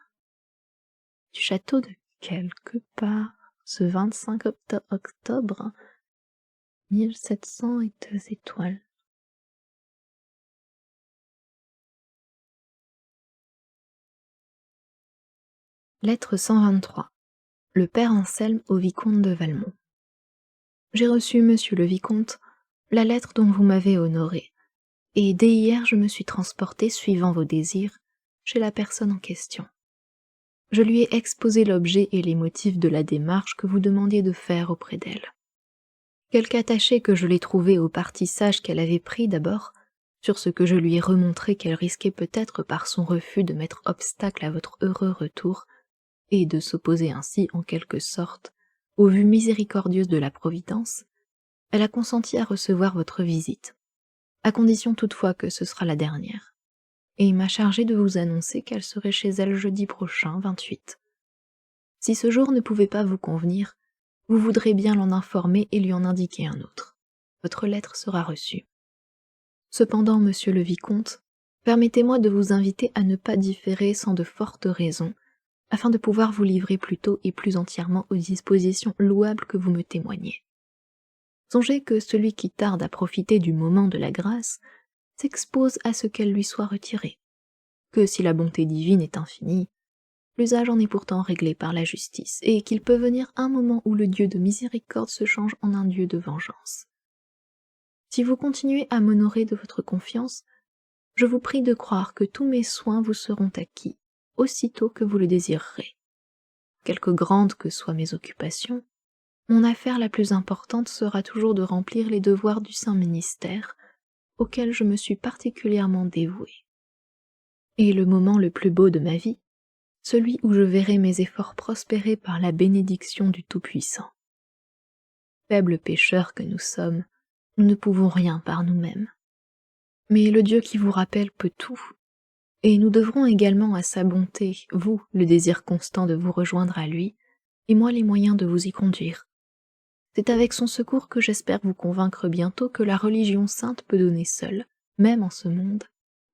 Du château de quelque part, ce 25 octobre 1702 étoiles. Lettre 123. Le père Anselme au vicomte de Valmont. J'ai reçu, monsieur le vicomte, la lettre dont vous m'avez honoré, et dès hier je me suis transportée, suivant vos désirs, chez la personne en question. Je lui ai exposé l'objet et les motifs de la démarche que vous demandiez de faire auprès d'elle. Quelque attachée que je l'ai trouvée au parti sage qu'elle avait pris d'abord, sur ce que je lui ai remontré qu'elle risquait peut-être par son refus de mettre obstacle à votre heureux retour, et de s'opposer ainsi, en quelque sorte, aux vues miséricordieuses de la Providence, elle a consenti à recevoir votre visite, à condition toutefois que ce sera la dernière, et il m'a chargé de vous annoncer qu'elle serait chez elle jeudi prochain, 28. Si ce jour ne pouvait pas vous convenir, vous voudrez bien l'en informer et lui en indiquer un autre. Votre lettre sera reçue. Cependant, monsieur le vicomte, permettez-moi de vous inviter à ne pas différer sans de fortes raisons, afin de pouvoir vous livrer plus tôt et plus entièrement aux dispositions louables que vous me témoignez. Songez que celui qui tarde à profiter du moment de la grâce s'expose à ce qu'elle lui soit retirée, que si la bonté divine est infinie, l'usage en est pourtant réglé par la justice, et qu'il peut venir un moment où le Dieu de miséricorde se change en un Dieu de vengeance. Si vous continuez à m'honorer de votre confiance, je vous prie de croire que tous mes soins vous seront acquis, aussitôt que vous le désirerez. Quelque grandes que soient mes occupations, mon affaire la plus importante sera toujours de remplir les devoirs du saint ministère, auquel je me suis particulièrement dévouée. et le moment le plus beau de ma vie, celui où je verrai mes efforts prospérer par la bénédiction du Tout-Puissant. Faibles pécheurs que nous sommes, nous ne pouvons rien par nous-mêmes. Mais le Dieu qui vous rappelle peut tout, et nous devrons également à sa bonté, vous, le désir constant de vous rejoindre à lui, et moi les moyens de vous y conduire. C'est avec son secours que j'espère vous convaincre bientôt que la religion sainte peut donner seule, même en ce monde,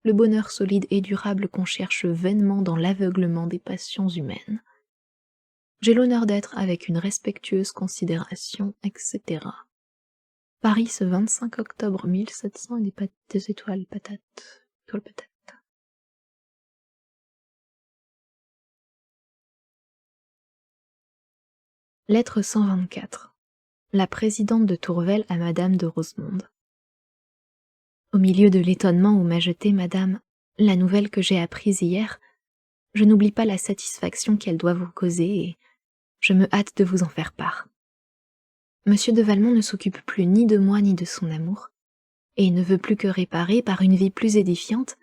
le bonheur solide et durable qu'on cherche vainement dans l'aveuglement des passions humaines. J'ai l'honneur d'être, avec une respectueuse considération, etc. Paris, ce 25 octobre 1700, et des étoiles patates. Étoiles patates. Lettre 124. La présidente de Tourvel à Madame de Rosemonde. Au milieu de l'étonnement où m'a jeté Madame la nouvelle que j'ai apprise hier, je n'oublie pas la satisfaction qu'elle doit vous causer et je me hâte de vous en faire part. Monsieur de Valmont ne s'occupe plus ni de moi ni de son amour, et il ne veut plus que réparer, par une vie plus édifiante,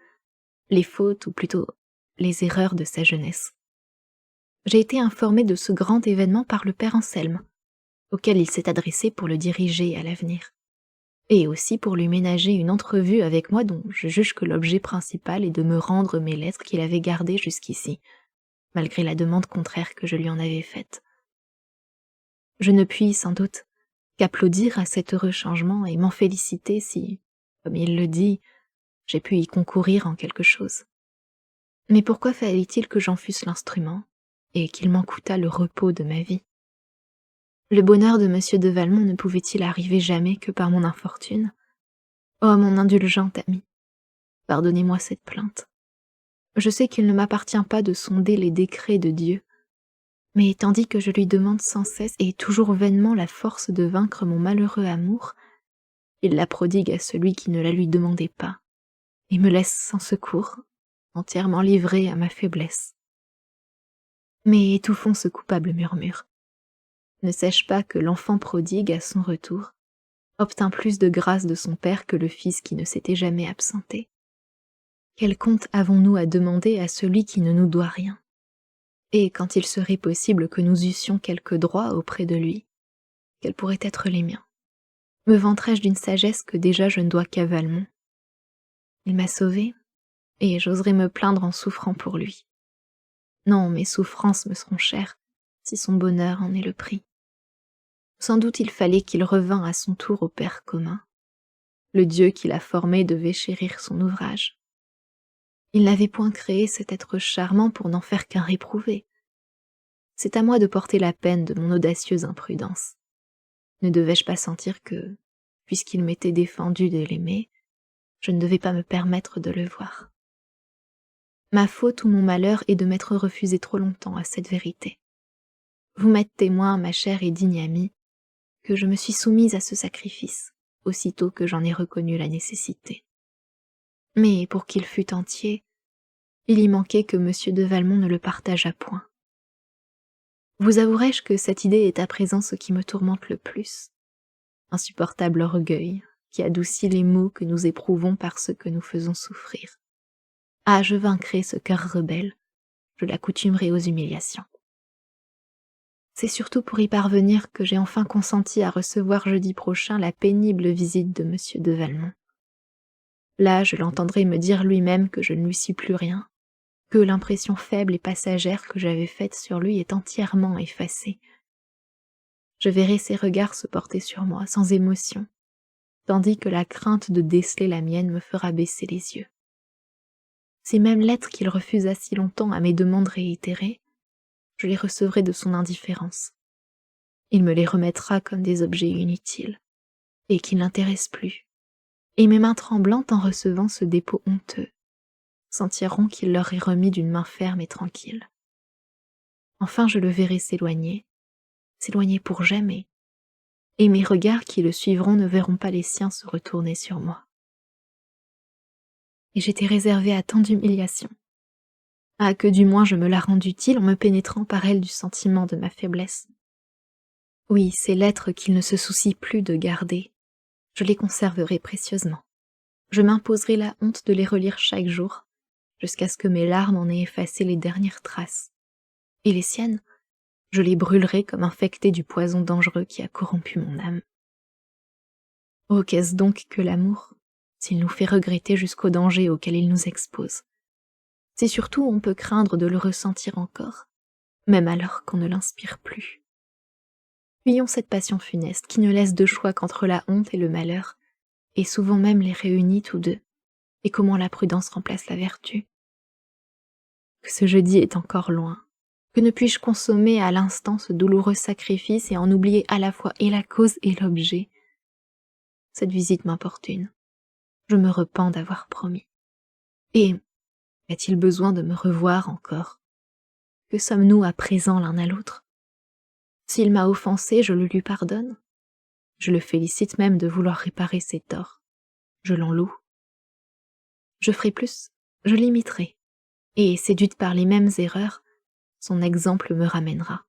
les fautes, ou plutôt les erreurs de sa jeunesse. J'ai été informée de ce grand événement par le père Anselme, auquel il s'est adressé pour le diriger à l'avenir, et aussi pour lui ménager une entrevue avec moi dont je juge que l'objet principal est de me rendre mes lettres qu'il avait gardées jusqu'ici, malgré la demande contraire que je lui en avais faite. Je ne puis, sans doute, qu'applaudir à cet heureux changement et m'en féliciter si, comme il le dit, j'ai pu y concourir en quelque chose. Mais pourquoi fallait-il que j'en fusse l'instrument, et qu'il m'en coûtât le repos de ma vie? Le bonheur de monsieur de Valmont ne pouvait-il arriver jamais que par mon infortune? Oh, mon indulgente amie, pardonnez-moi cette plainte. Je sais qu'il ne m'appartient pas de sonder les décrets de Dieu, mais tandis que je lui demande sans cesse et toujours vainement la force de vaincre mon malheureux amour, il la prodigue à celui qui ne la lui demandait pas, et me laisse sans secours, entièrement livrée à ma faiblesse. Mais étouffons ce coupable murmure. Ne sais-je pas que l'enfant prodigue, à son retour, obtint plus de grâce de son père que le fils qui ne s'était jamais absenté? Quel compte avons-nous à demander à celui qui ne nous doit rien? Et quand il serait possible que nous eussions quelques droits auprès de lui, quels pourraient être les miens? Me vanterais-je d'une sagesse que déjà je ne dois qu'à Valmont? Il m'a sauvée, et j'oserais me plaindre en souffrant pour lui. Non, mes souffrances me seront chères, si son bonheur en est le prix. Sans doute il fallait qu'il revînt à son tour au Père commun. Le Dieu qui l'a formé devait chérir son ouvrage. Il n'avait point créé cet être charmant pour n'en faire qu'un réprouvé. C'est à moi de porter la peine de mon audacieuse imprudence. Ne devais-je pas sentir que, puisqu'il m'était défendu de l'aimer, je ne devais pas me permettre de le voir? Ma faute ou mon malheur est de m'être refusé trop longtemps à cette vérité. Vous m'êtes témoin, ma chère et digne amie, que je me suis soumise à ce sacrifice, aussitôt que j'en ai reconnu la nécessité. Mais pour qu'il fût entier, il y manquait que monsieur de Valmont ne le partageât point. Vous avouerai-je que cette idée est à présent ce qui me tourmente le plus. Insupportable orgueil, qui adoucit les maux que nous éprouvons par ceux que nous faisons souffrir. Ah, je vaincrai ce cœur rebelle, je l'accoutumerai aux humiliations. C'est surtout pour y parvenir que j'ai enfin consenti à recevoir jeudi prochain la pénible visite de monsieur de Valmont. Là, je l'entendrai me dire lui-même que je ne lui suis plus rien, que l'impression faible et passagère que j'avais faite sur lui est entièrement effacée. Je verrai ses regards se porter sur moi sans émotion, tandis que la crainte de déceler la mienne me fera baisser les yeux. Ces mêmes lettres qu'il refusa si longtemps à mes demandes réitérées, je les recevrai de son indifférence. Il me les remettra comme des objets inutiles, et qui n'intéressent plus, et mes mains tremblantes en recevant ce dépôt honteux sentiront qu'il leur est remis d'une main ferme et tranquille. Enfin je le verrai s'éloigner pour jamais, et mes regards qui le suivront ne verront pas les siens se retourner sur moi. Et j'étais réservée à tant d'humiliations. Ah, que du moins je me la rende utile en me pénétrant par elle du sentiment de ma faiblesse. Oui, ces lettres qu'il ne se soucie plus de garder, je les conserverai précieusement. Je m'imposerai la honte de les relire chaque jour, jusqu'à ce que mes larmes en aient effacé les dernières traces. Et les siennes, je les brûlerai comme infectées du poison dangereux qui a corrompu mon âme. Oh, qu'est-ce donc que l'amour, s'il nous fait regretter jusqu'au danger auquel il nous expose? Si surtout on peut craindre de le ressentir encore, même alors qu'on ne l'inspire plus. Fuyons cette passion funeste qui ne laisse de choix qu'entre la honte et le malheur, et souvent même les réunit tous deux, et comment la prudence remplace la vertu. Que ce jeudi est encore loin, que ne puis-je consommer à l'instant ce douloureux sacrifice et en oublier à la fois et la cause et l'objet. Cette visite m'importune, je me repens d'avoir promis. Et a-t-il besoin de me revoir encore? Que sommes-nous à présent l'un à l'autre? S'il m'a offensé, je le lui pardonne. Je le félicite même de vouloir réparer ses torts. Je l'en loue. Je ferai plus, je l'imiterai, et, séduite par les mêmes erreurs, son exemple me ramènera.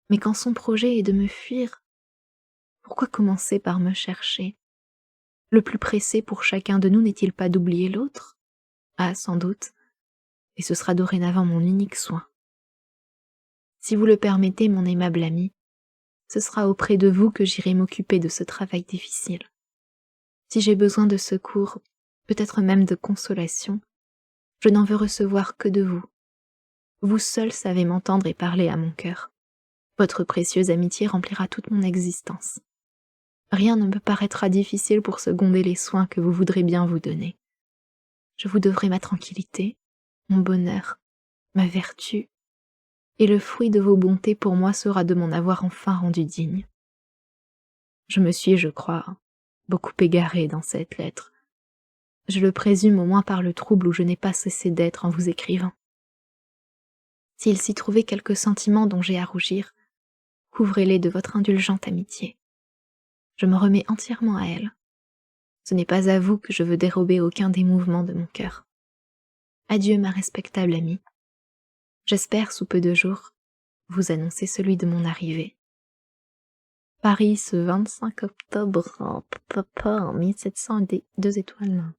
Mais quand son projet est de me fuir, pourquoi commencer par me chercher? Le plus pressé pour chacun de nous n'est-il pas d'oublier l'autre? Ah, sans doute, et ce sera dorénavant mon unique soin. Si vous le permettez, mon aimable ami, ce sera auprès de vous que j'irai m'occuper de ce travail difficile. Si j'ai besoin de secours, peut-être même de consolation, je n'en veux recevoir que de vous. Vous seul savez m'entendre et parler à mon cœur. Votre précieuse amitié remplira toute mon existence. Rien ne me paraîtra difficile pour seconder les soins que vous voudrez bien vous donner. Je vous devrai ma tranquillité, mon bonheur, ma vertu, et le fruit de vos bontés pour moi sera de m'en avoir enfin rendu digne. Je me suis, je crois, beaucoup égarée dans cette lettre. Je le présume au moins par le trouble où je n'ai pas cessé d'être en vous écrivant. S'il s'y trouvait quelques sentiments dont j'ai à rougir, couvrez-les de votre indulgente amitié. Je me remets entièrement à elle. Ce n'est pas à vous que je veux dérober aucun des mouvements de mon cœur. Adieu, ma respectable amie. J'espère, sous peu de jours, vous annoncer celui de mon arrivée. Paris, ce 25 octobre, en 1702 étoiles.